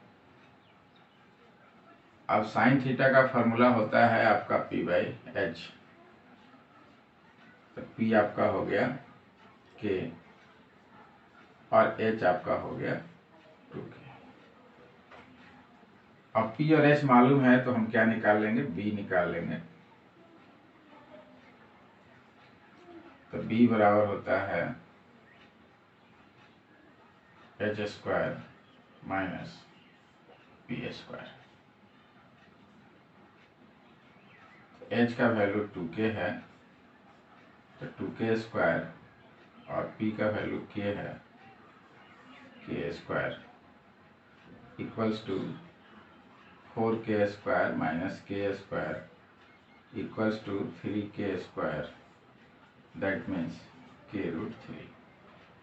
अब साइन थीटा का फॉर्मूला होता है आपका P/H। तो P आपका हो गया K और H आपका हो गया 2K। अब P और H मालूम है तो हम क्या निकाल लेंगे, B निकाल लेंगे। तो B बराबर होता है H square minus P square. H का वैल्यू 2K है, तो 2K स्क्वायर और P का वैल्यू K है, K square equals to 4K square minus K square equals to 3K square that means k√3।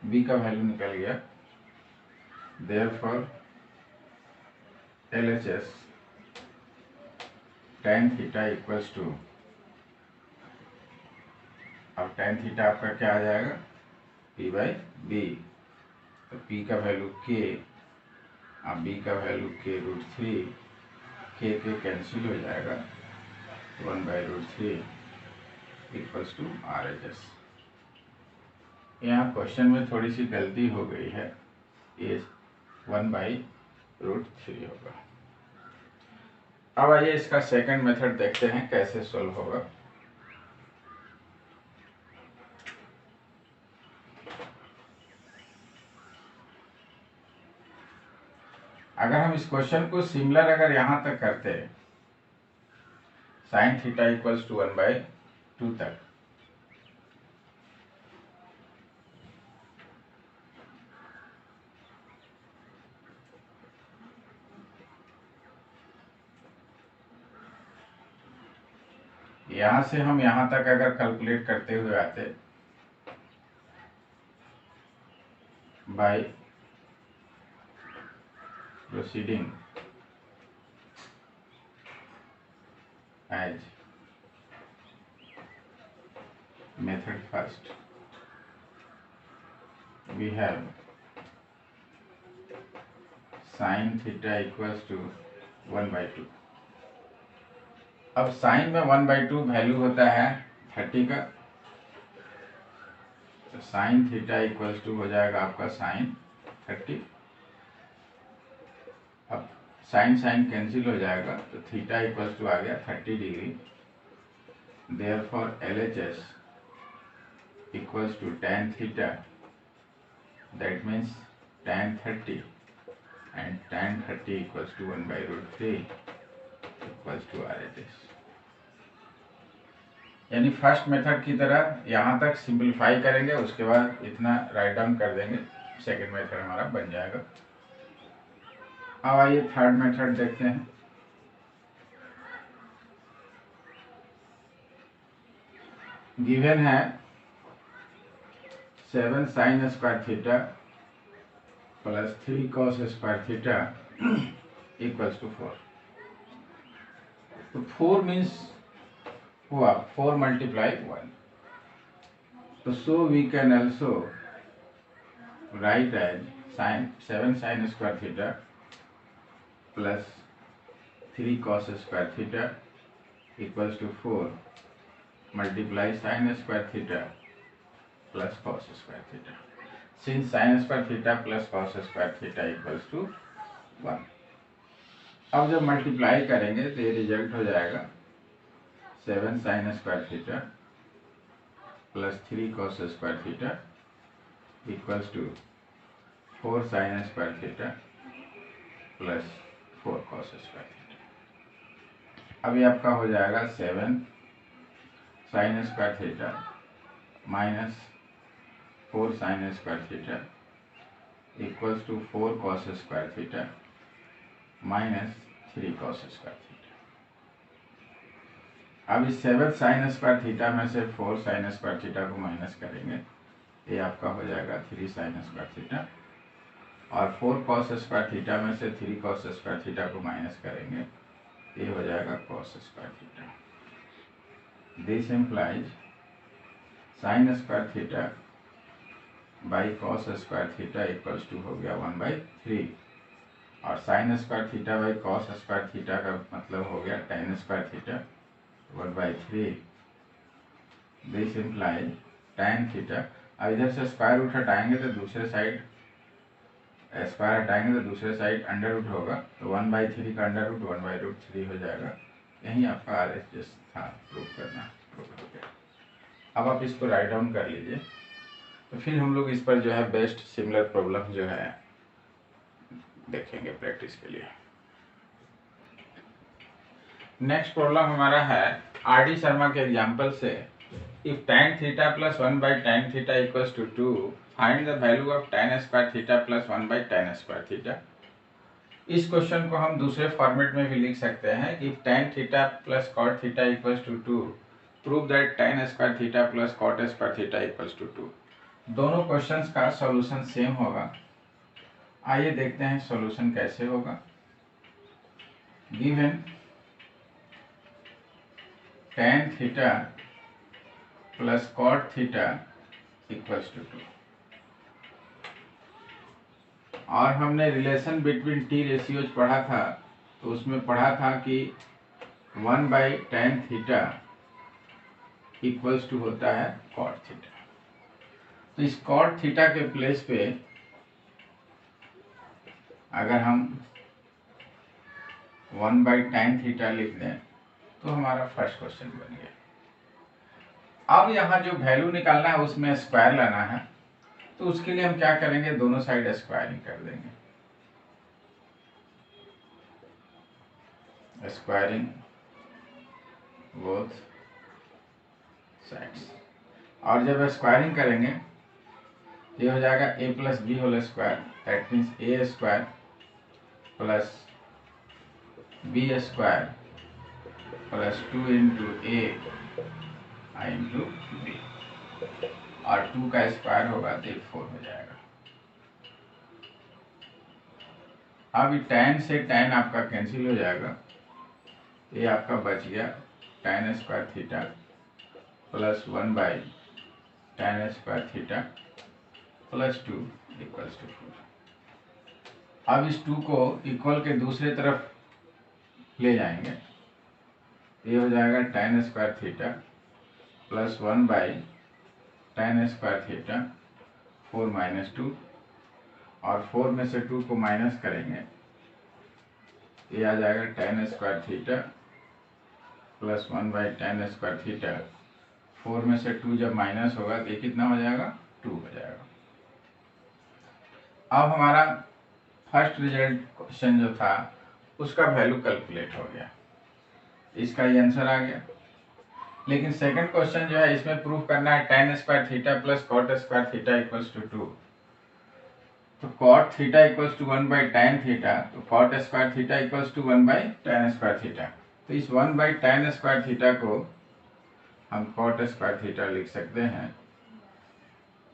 b का वैल्यू निकल गया, therefore LHS tan theta equals to, अब tan theta आपका क्या आ जाएगा, p/b। तो p का वैल्यू k और b का वैल्यू k√3, k कैंसिल हो जाएगा, 1/√3 इक्वल्स टू RHS। यहाँ क्वेश्चन में थोड़ी सी गलती हो गई है, ये 1/√3 होगा। अब आइए इसका सेकंड मेथड देखते हैं कैसे सोल्व होगा। अगर हम इस क्वेश्चन को सिमिलर अगर यहां तक करते हैं, sin थीटा इक्वल्स टू 1/2 तक, यहां से हम यहां तक अगर कैलकुलेट करते हुए आते by proceeding as method first, we have sin theta equals to 1/2। अब साइन में 1/2 वैल्यू होता है 30 का, तो साइन थीटा इक्वल्स टू हो जाएगा आपका साइन 30। अब साइन साइन कैंसिल हो जाएगा, तो थीटा इक्वल्स टू आ गया 30 degree. Therefore LHS equals to tan theta, that means tan 30 and tan 30 equals to 1/√3 equals to RHS। यानी फर्स्ट मेथड की तरह यहाँ तक सिंपलीफाई करेंगे, उसके बाद इतना राइट डाउन कर देंगे, सेकंड मेथड हमारा बन जाएगा। अब आइए थर्ड मेथड देखते हैं। गिवन है 7 sin square theta plus 3 cos square theta equals to 4। तो 4 मीन्स हुआ 4 मल्टीप्लाई 1, तो so we can also write as 7 sin square theta plus 3 cos square theta equals to 4 multiply sin square theta plus cos square theta, since sin square theta plus cos square theta equals to 1। अब जब multiply करेंगे तो ये result हो जाएगा 7 sin square theta plus 3 cos square theta equals to 4 sin square theta plus 4 cos square theta. अभी आपका हो जाएगा 7 sin square theta minus 4 sin square theta equals to 4 cos square theta minus 3 cos square theta. अब इस 7 sin square theta में से 4 sin square theta को minus करेंगे, ये आपका हो जाएगा 3 sin स्क्वायर थीटा, और 4 cos स्क्वायर थीटा में से 3 cos स्क्वायर थीटा को माइनस करेंगे, ये हो जाएगा cos square theta. This implies sin square theta by cos square theta equals to हो गया 1/3, और sin square theta by cos square theta का मतलब हो गया tan square theta 1/3। This implies tan theta, अब इधर से स्क्वायर रूट हटाएंगे तो दूसरे साइड स्क्वायर हटाएंगे तो दूसरे साइड अंडर रूट होगा, तो 1/3 का अंडर रूट 1/√3 हो जाएगा। यही आपका RHS था प्रूव करना, प्रूव हो गया। अब आप इसको राइट डाउन कर लीजिए, तो फिर हम लोग इस पर जो है बेस्ट सिमिलर प्रॉब्लम जो है देखेंगे प्रैक्टिस के लिए। नेक्स्ट प्रॉब्लम हमारा है RD शर्मा के एग्जांपल से, if tan theta plus 1/tan theta equals to 2, find the value of tan square theta plus 1/tan square theta. इस क्वेश्चन को हम दूसरे फॉर्मेट में भी लिख सकते हैं कि tan theta plus cot theta equals to 2, prove that tan square theta plus cot square theta equals to 2। दोनों क्वेश्चंस का सॉल्यूशन सेम होगा। आइए देखते हैं सॉल्यूशन कैसे होगा। Given tan theta plus cot theta equals to 2 और हमने रिलेशन बिटवीन टी रेशियोज पढ़ा था, तो उसमें पढ़ा था कि 1/tan थीटा इक्वल्स टू होता है cot थीटा। तो इस cot थीटा के प्लेस पे अगर हम 1/tan थीटा लिख दें तो हमारा फर्स्ट क्वेश्चन बन गया। अब यहाँ जो वैल्यू निकालना है उसमें स्क्वायर लाना है, तो उसके लिए हम क्या करेंगे, दोनों साइड स्क्वायरिंग कर देंगे। स्क्वायरिंग बोथ साइड्स, और जब स्क्वायरिंग करेंगे ये हो जाएगा a plus B whole square, that means A square plus B square plus 2 into A into B, और 2 का स्क्वायर होगा तो 4 हो जाएगा। अब tan से tan आपका कैंसिल हो जाएगा, ये आपका बच गया tan square theta plus 1/tan square theta plus 2 equals to 4। अब इस 2 को इक्वल के दूसरे तरफ ले जाएंगे, ये हो जाएगा tan square theta plus 1/tan square theta 4 minus 2, और 4 में से 2 को माइनस करेंगे, ये आ जाएगा tan square theta plus 1/tan square theta. 4 में से 2 जब माइनस होगा तो ये कितना हो जाएगा, 2 हो जाएगा। अब हमारा फर्स्ट रिजल्ट क्वेश्चन जो था उसका वैल्यू कैलकुलेट हो गया, इसका ये आंसर आ गया। लेकिन सेकंड क्वेश्चन जो है इसमें प्रूफ करना है tan square theta plus cot square theta equals to 2। तो cot theta equals to 1/tan theta, तो cot square theta equals to 1/tan square theta. तो इस 1/tan स्क्वायर थीटा को हम cot स्क्वायर थीटा लिख सकते हैं,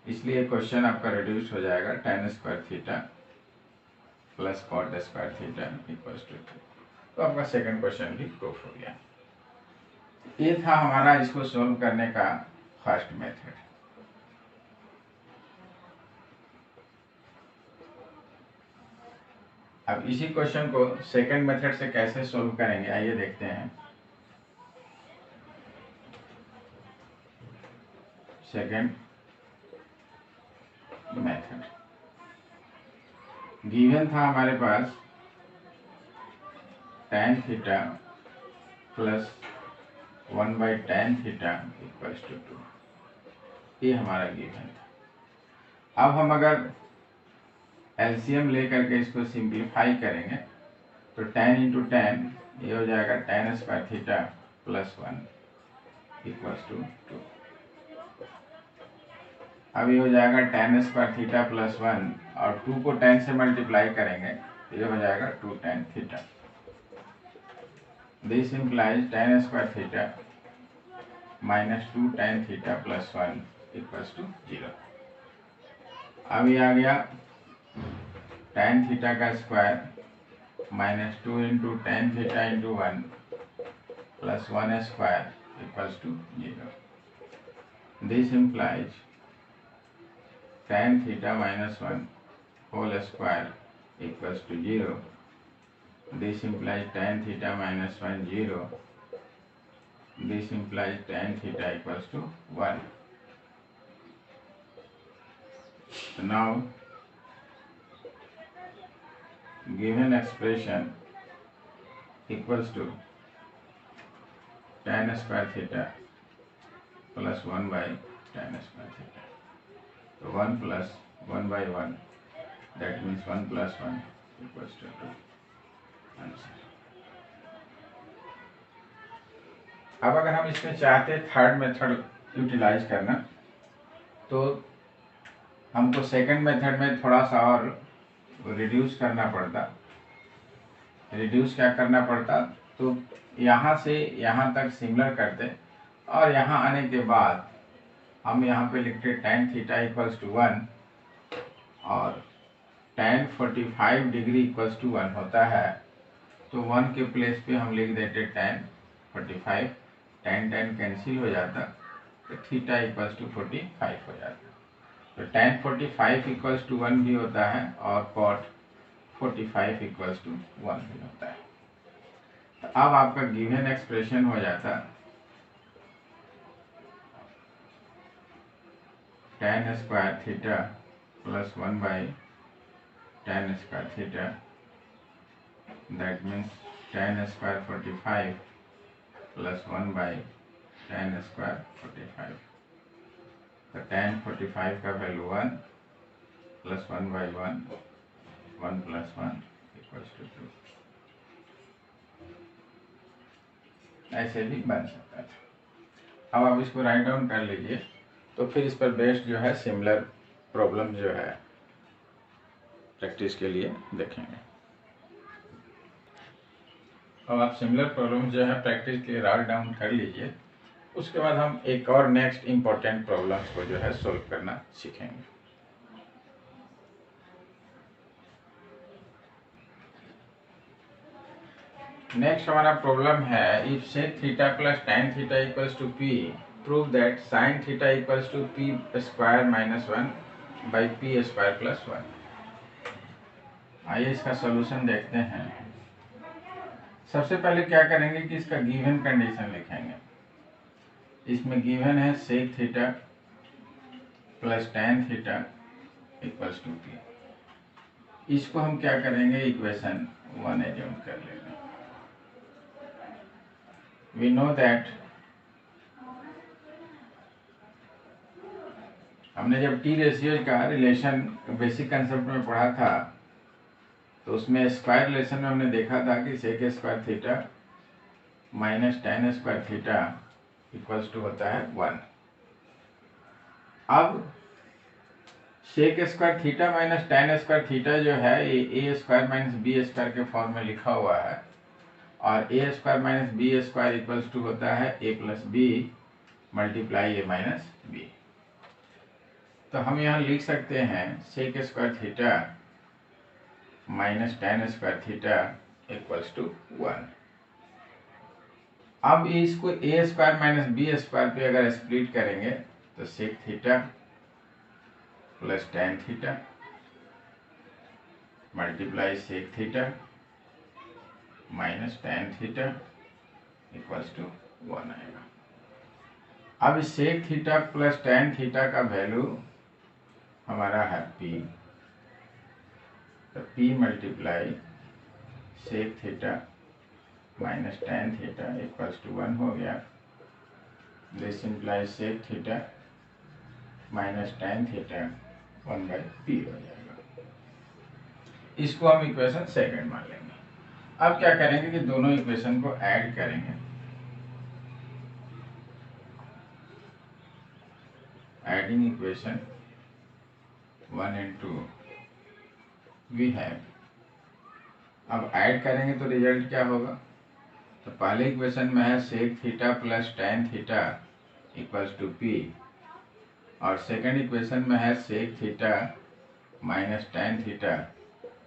इसलिए क्वेश्चन आपका रिड्यूस हो जाएगा tan square theta plus cot square theta equals to 2। तो आपका सेकंड क्वेश्चन भी प्रूफ हो गया। ये था हमारा इसको सॉल्व करने का फर्स्ट मेथड। अब इसी क्वेश्चन को सेकंड मेथड से कैसे सॉल्व करेंगे आइए देखते हैं। सेकंड मेथड गिवन था हमारे पास tan theta plus 1/tan theta equals to 2, ये हमारा गिवन था। अब हम अगर एलसीएम लेकर के इसको सिंप्लीफाई करेंगे तो tan इंटू tan ये हो जाएगा tan square theta plus 1 equals to 2। अब ये हो जाएगा tan स्क्वायर थीटा प्लस 1, और 2 को tan से मल्टीप्लाई करेंगे तो ये हो जाएगा 2 tan theta. This implies tan square theta minus 2 tan theta plus 1 equals to 0। अब ये आ गया tan थीटा का square minus 2 into tan theta into 1 plus 1 square equals to 0। This implies tan theta minus 1 whole square equals to 0। This implies tan theta minus 1 0. This implies tan theta equals to 1. So now given expression equals to tan square theta plus 1/tan square theta. So 1 plus 1/1, that means 1 plus 1 equals to 2. Answer. अब अगर हम इसमें चाहते third method utilise करना, तो हमको second method में थोड़ा सा और रिड्यूस करना पड़ता। रिड्यूस क्या करना पड़ता, तो यहाँ से यहाँ तक सिमिलर करते, और यहाँ आने के बाद हम यहाँ पे लिखते tan थीटा इक्वल्स टू 1 और tan 45 डिग्री इक्वल्स टू 1 होता है, तो 1 के प्लेस पे हम लिख देते tan 45, tan कैंसिल हो जाता, तो थीटा इक्वल्स टू 45 हो जाता। तो tan 45 इक्वल्स टू 1 भी होता है और cot 45 इक्वल्स टू 1 भी होता है। तो अब आपका गिवन एक्सप्रेशन हो जाता tan square theta plus 1 by tan square theta, that means tan square 45 plus 1 by tan square 45। तो tan 45 का value 1 plus 1 by 1, 1 plus 1 equals to 2। ऐसे भी बन सकता था। अब आप इसको राइट डाउन कर लीजिए, तो फिर इस पर बेस्ड जो है सिमिलर प्रॉब्लम जो है प्रैक्टिस के लिए देखेंगे। अब आप सिमिलर प्रॉब्लम जो है प्रैक्टिस के लिए राइट डाउन कर लीजिए, उसके बाद हम एक और नेक्स्ट इम्पोर्टेंट प्रॉब्लम्स को जो है सोल्व करना सीखेंगे। नेक्स्ट हमारा प्रॉब्लम है, if sec theta plus tan theta equals to p, prove that sin theta equals to p square minus 1 by p square plus 1। आइए इसका सॉल्यूशन देखते हैं। सबसे पहले क्या करेंगे कि इसका गिवन कंडीशन लिखेंगे। इसमें गिवन है sec theta plus tan theta equals to p। इसको हम क्या करेंगे, इक्वेशन 1 एज्यूम कर लेंगे। We know that हमने जब टी रेशियो का रिलेशन बेसिक कंसेप्ट में पढ़ा था, तो उसमें स्क्वायर रिलेशन में हमने देखा था कि sec square theta minus tan square theta equals to होता है 1। अब sec square theta minus tan square theta जो है ये a square minus B square के फॉर्म में लिखा हुआ है, और A square minus B square equals to होता है A plus B multiply A minus B. तो हम यहाँ लिख सकते हैं sec square theta minus tan square theta equals to 1। अब इसको a square minus B square पे अगर स्प्लिट करेंगे तो sec theta plus tan theta multiply sec theta minus tan theta equals to 1 आएगा। अब sec theta plus tan theta का value हमारा है p, तो p multiply sec theta minus tan theta equals to 1 हो गया। This implies sec theta minus tan theta 1 by p हो जाएगा। इसको हम इक्वेशन सेकंड मान लेंगे। अब क्या करेंगे कि दोनों इक्वेशन को ऐड करेंगे। Adding equation 1 and 2 we have. अब ऐड करेंगे तो रिजल्ट क्या होगा, तो पहले इक्वेशन में है sec theta plus tan theta equals to p, और सेकंड इक्वेशन में है sec theta minus tan theta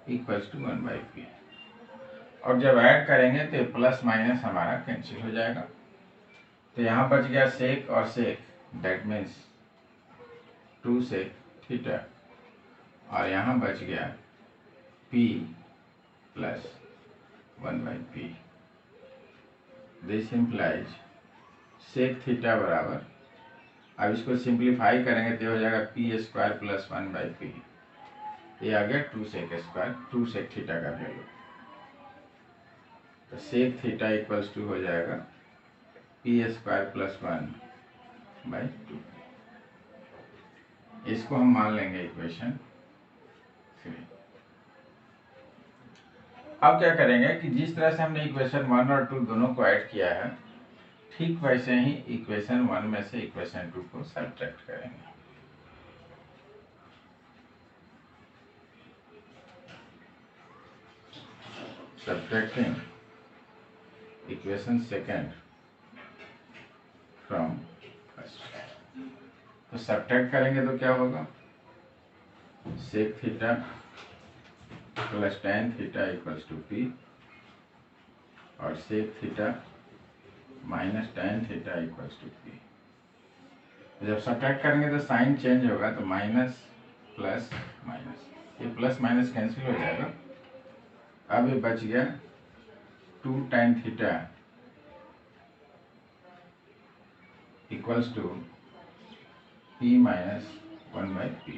equals to 1 by p। और जब ऐड करेंगे तो प्लस माइनस हमारा कैंसिल हो जाएगा, तो यहाँ बच गया सेक और sec, that means 2 sec theta, और यहाँ बच गया p plus 1 by p। This implies sec theta बराबर, अब इसको सिंप्लीफाई करेंगे तो हो जाएगा p square plus 1 by p। ये आ गया 2 सेक स्क्वायर, 2 सेक थीटा का वैल्यू। तो सेक थीटा इक्वल्स टू हो जाएगा p स्क्वायर प्लस 1 बाई 2। इसको हम मान लेंगे इक्वेशन 3। अब क्या करेंगे कि जिस तरह से हमने इक्वेशन 1 और 2 दोनों को ऐड किया है, ठीक वैसे ही इक्वेशन 1 में से इक्वेशन 2 को सब्ट्रैक्ट करेंगे। Subtracting equation second from subtract करेंगे तो क्या होगा, sec theta plus tan theta equals to P और sec theta minus tan theta equals to P. जब सब्ट्रैक्ट करेंगे तो साइन चेंज होगा, तो माइनस प्लस माइनस, ये प्लस माइनस कैंसिल हो जाएगा। अब ये बच गया 2 tan theta equals to p minus 1/p।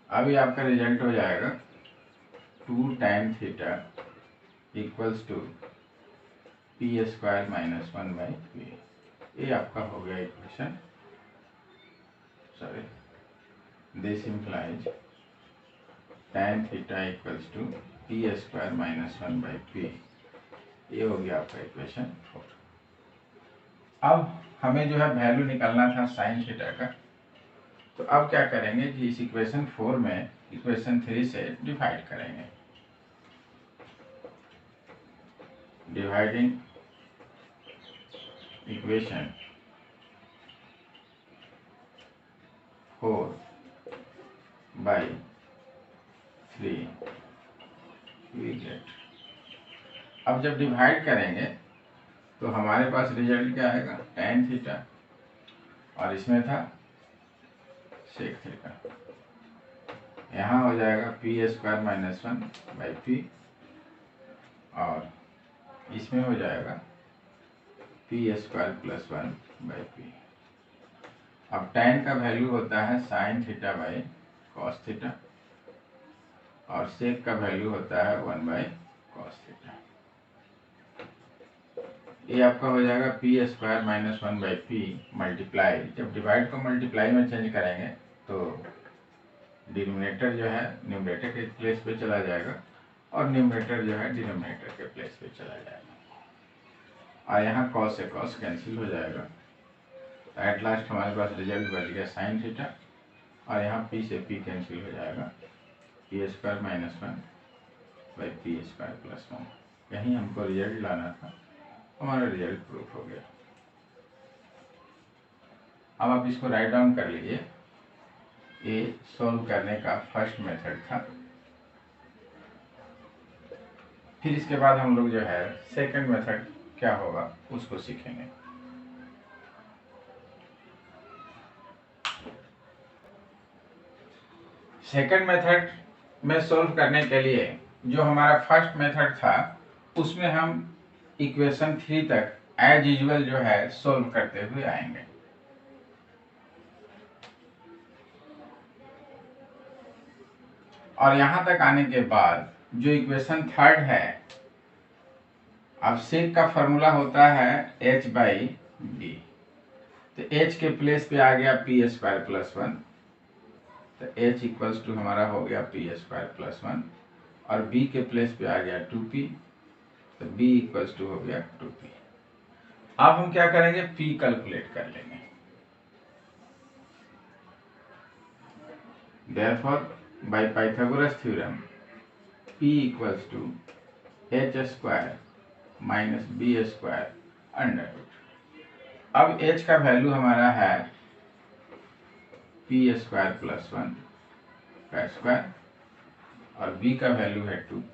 अभी आपका रिजल्ट हो जाएगा 2 tan theta equals to P square minus 1/p। ये आपका हो गया equation, sorry, this implies tan theta equals to P square minus 1/p। ये हो गया आपका इक्वेशन 4। अब हमें जो है वैल्यू निकालना था साइन थीटा का, तो अब क्या करेंगे कि इस इक्वेशन 4 में इक्वेशन 3 से डिवाइड करेंगे। Dividing equation 4 by 3 we get. अब जब डिवाइड करेंगे तो हमारे पास रिजल्ट क्या आएगा, tan थीटा और इसमें था सेक थीटा, यहाँ हो जाएगा पी स्क्वायर माइनस 1/p और इसमें हो जाएगा पी स्क्वायर प्लस 1/p। अब tan का वैल्यू होता है sign theta by cos theta और सेक का वैल्यू होता है 1/cos थीटा। ये आपका हो जाएगा p square minus 1/p multiply, जब डिवाइड को मल्टीप्लाई में चेंज करेंगे तो डिनोमिनेटर जो है न्यूमरेटर के प्लेस पे चला जाएगा और न्यूमरेटर जो है डिनोमिनेटर के प्लेस पे चला जाएगा और यहाँ कॉस से कॉस कैंसिल हो जाएगा। तो एट लास्ट हमारे पास रिजल्ट बच गया साइन थीटा और यहाँ पी से पी कैंसिल हो जाएगा, p square minus 1/p square plus 1। यहीं हमको रिजल्ट लाना था, हमारा रिजल्ट प्रूफ हो गया। अब आप इसको राइट डाउन कर लीजिए। ये सॉल्व करने का फर्स्ट मेथड था। फिर इसके बाद हम लोग जो है सेकंड मेथड क्या होगा उसको सीखेंगे। सेकंड मेथड में सॉल्व करने के लिए जो हमारा फर्स्ट मेथड था उसमें हम इक्वेशन 3 तक एज यूजुअल जो है सॉल्व करते हुए आएंगे। और यहां तक आने के बाद जो इक्वेशन थर्ड है, अब सेक का फॉर्मूला होता है h/b, तो h के प्लेस पे आ गया पी स्क्वायर प्लस 1, तो h इक्वल्स टू हमारा हो गया पी स्क्वायर प्लस 1 और b के प्लेस पे आ गया 2p, तो b इक्वल्स टू हो गया 2p। अब हम क्या करेंगे, p कैलकुलेट कर लेंगे। Therefore, by Pythagoras theorem, p equals to h square minus b square under root. अब h का वैल्यू हमारा है p स्क्वायर प्लस 1 का स्क्वायर और b का वैल्यू है 2p,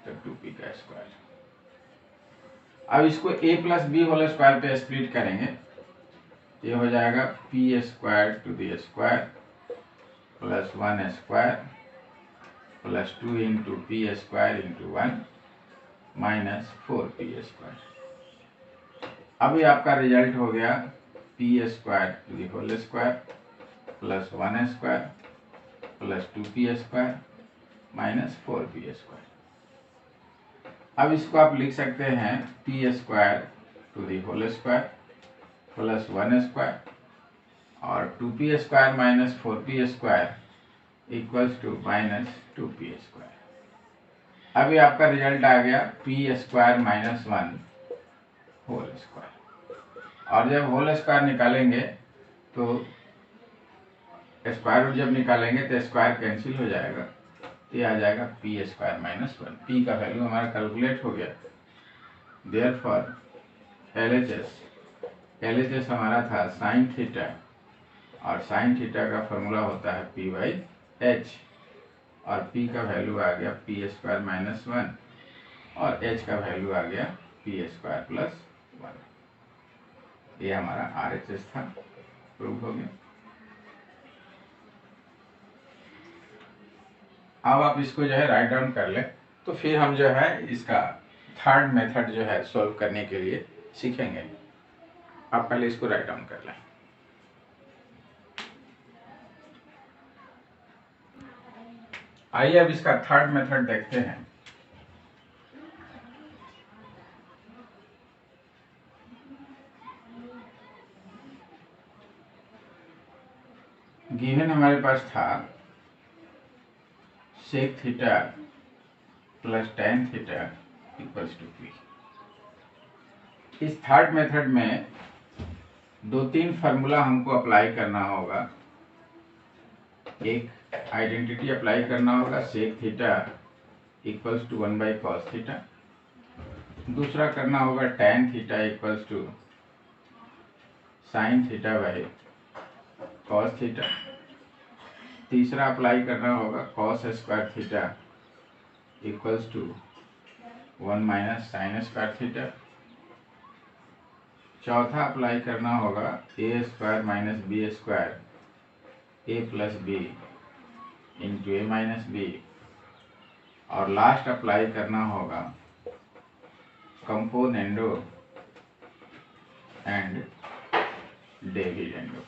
तो 2p का स्क्वायर। अब इसको a plus B whole square पे स्प्लिट करेंगे, ये हो जाएगा p square to the square plus 1 square plus 2 into p square into 1 minus 4p square. अब ये आपका रिजल्ट हो गया p square to the whole square plus 1 square plus 2p square minus 4p square. अब इसको आप लिख सकते हैं p square to the whole square plus 1 square और 2p square minus 4p square equals to minus 2p square. अभी आपका result आ गया p square minus 1 whole square. और जब होल स्क्वायर निकालेंगे तो स्क्वायर रूट जब निकालेंगे तो स्क्वायर कैंसिल हो जाएगा, ये आ जाएगा p स्क्वायर माइनस 1। p का वैल्यू हमारा कैलकुलेट हो गया, देयरफॉर एल एच एस हमारा था साइन थीटा, और साइन थीटा का फॉर्मूला होता है पी बाई एच, और पी का वैल्यू आ गया पी स्क्वायर माइनस वन, और एच का वैल्यू आ गया पी स्क्वायर प्लस वन। ये हमारा आर एच एस था, प्रूव हो गया। अब आप इसको जो है राइट डाउन कर ले, तो फिर हम जो है इसका थर्ड मेथड जो है सॉल्व करने के लिए सीखेंगे। आप पहले इसको राइट डाउन कर लें। आइए अब इसका थर्ड मेथड देखते हैं। गिवन हमारे पास था sec theta plus tan theta equals to p. इस थर्ड मेथड में दो तीन फार्मूला हमको अप्लाई करना होगा। एक आइडेंटिटी अप्लाई करना होगा, sec theta equals to 1 by cos theta. दूसरा करना होगा tan theta equals to sine theta by cos theta. तीसरा अप्लाई करना होगा cos square theta equals to 1 minus sine square theta. चौथा अप्लाई करना होगा a square minus B square a plus B into A minus b. और last apply करना होगा componendo and dividendo.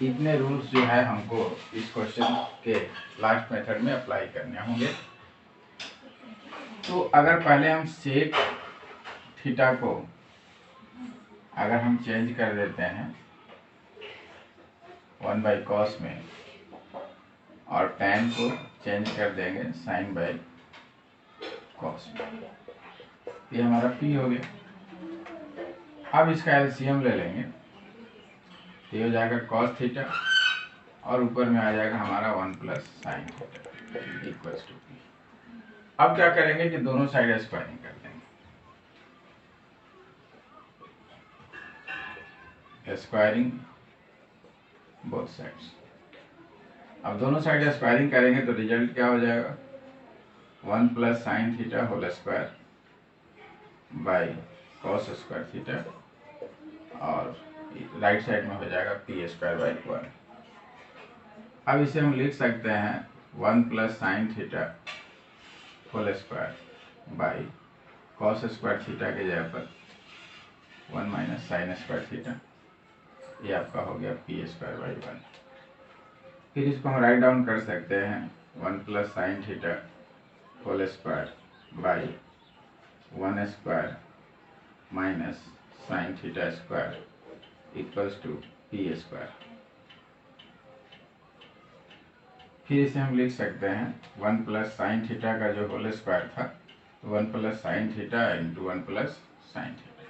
इतने रूल्स जो है हमको इस क्वेश्चन के लास्ट मेथड में अप्लाई करने होंगे। तो अगर पहले हम सेक थीटा को अगर हम चेंज कर देते हैं 1 बाई कॉस में, और टेन को चेंज कर देंगे साइन बाई कॉस में, ये हमारा पी हो गया। अब इसका एलसीएम ले लेंगे, ये हो जाएगा कॉस थीटा, और ऊपर में आ जाएगा हमारा 1 plus sine theta equals to p. अब क्या करेंगे कि दोनों साइड स्क्वायरिंग कर देंगे, स्क्वायरिंग बोथ साइड्स। अब दोनों साइड स्क्वायरिंग करेंगे तो रिजल्ट क्या हो जाएगा, 1 plus sine theta whole square by cos square theta, और राइट साइड में हो जाएगा पी स्क्वायर बाई 1। अब इसे हम लिख सकते हैं 1 plus sine theta whole square by cos square theta के जगह पर 1 माइनस साइन स्क्वायर थीटा, ये आपका हो गया पी स्क्वायर बाई 1। फिर इसको हम राइट डाउन कर सकते हैं 1 plus sine theta whole square by 1 square minus sine theta square equals to P square. फिर इसे हम लिख सकते हैं 1 प्लस साइन थीटा का जो होल स्क्वायर था, तो 1 plus sine theta into 1 plus sine theta,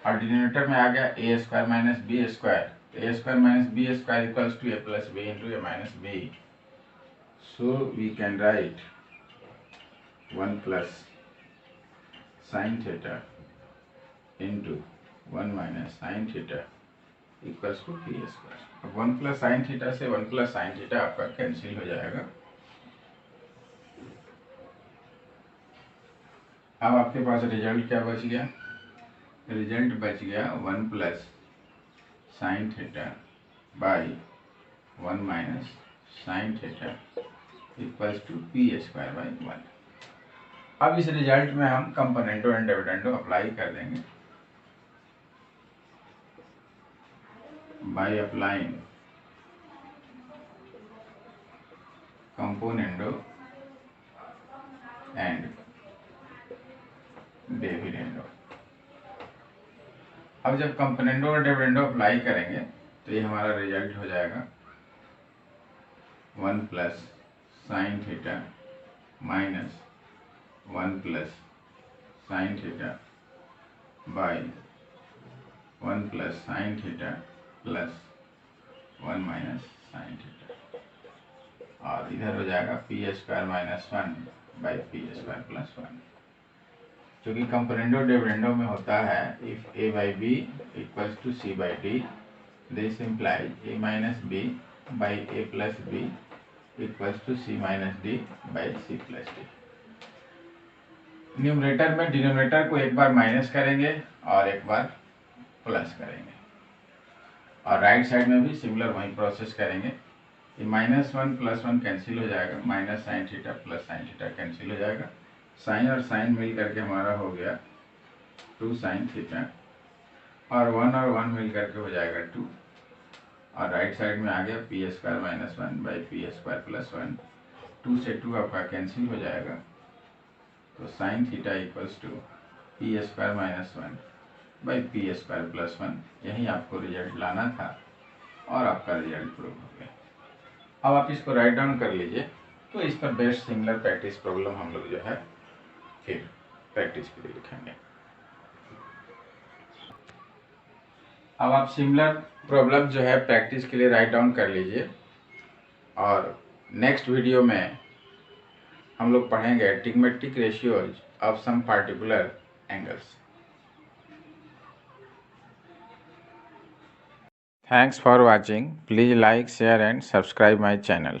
और डिनोमिनेटर में आ गया A square minus B square. A square minus B square equals to A plus B into A minus B. So we can write 1 plus sine theta into 1 minus sine theta equals to P square. अब 1 plus sine theta से 1 plus sine theta आपका cancel हो जाएगा। अब आपके पास result क्या बच गया, रिजल्ट बच गया 1 plus sine theta by 1 minus sine theta equals to P square by 1। अब इस रिजल्ट में हम कंपोनेंटो एंड डिविडेंडो अप्लाई कर देंगे। by applying componendo and dividendo। अब जब कंपोनेंडो और डिविडेंडो अप्लाई करेंगे तो ये हमारा रिजल्ट हो जाएगा 1 plus sine theta minus 1 plus sine theta by 1 plus sine theta plus 1 minus sine theta. और इधर हो जाएगा p square minus 1 by p square plus 1। क्योंकि कंपोनेंडो डिविडेंडो में होता है if a by b equals to c by d, this implies a minus b by a plus b equals to c minus D by C plus d. Numerator में denominator को एक बार minus करेंगे और एक बार plus करेंगे, और right side में भी सिमिलर वही प्रोसेस करेंगे। ये -1 + 1 कैंसिल हो जाएगा, minus sine theta plus sine theta cancel हो जाएगा, साइन और साइन मिल करके हमारा हो गया 2 साइन थीटा, और 1 और 1 मिल करके हो जाएगा 2, और राइट साइड में आ गया p square minus 1 by p square plus 1। 2 से 2 आपका कैंसिल हो जाएगा, तो sine theta equals to P square minus 1 by p square plus 1। यही आपको रिजल्ट लाना था और आपका रिजल्ट प्रूव हो गया। अब आप इसको राइट डाउन कर लीजिए। तो इस पर बेस्ट सिमिलर प्रैक्टिस प्रॉब्लम हम लोग जो है फिर प्रैक्टिस के लिए लिखेंगे। अब आप सिमिलर प्रॉब्लम जो है प्रैक्टिस के लिए राइट डाउन कर लीजिए, और नेक्स्ट वीडियो में हम लोग पढ़ेंगे trigonometric ratios of some particular angles. Thanks for watching. Please like, share and subscribe my channel.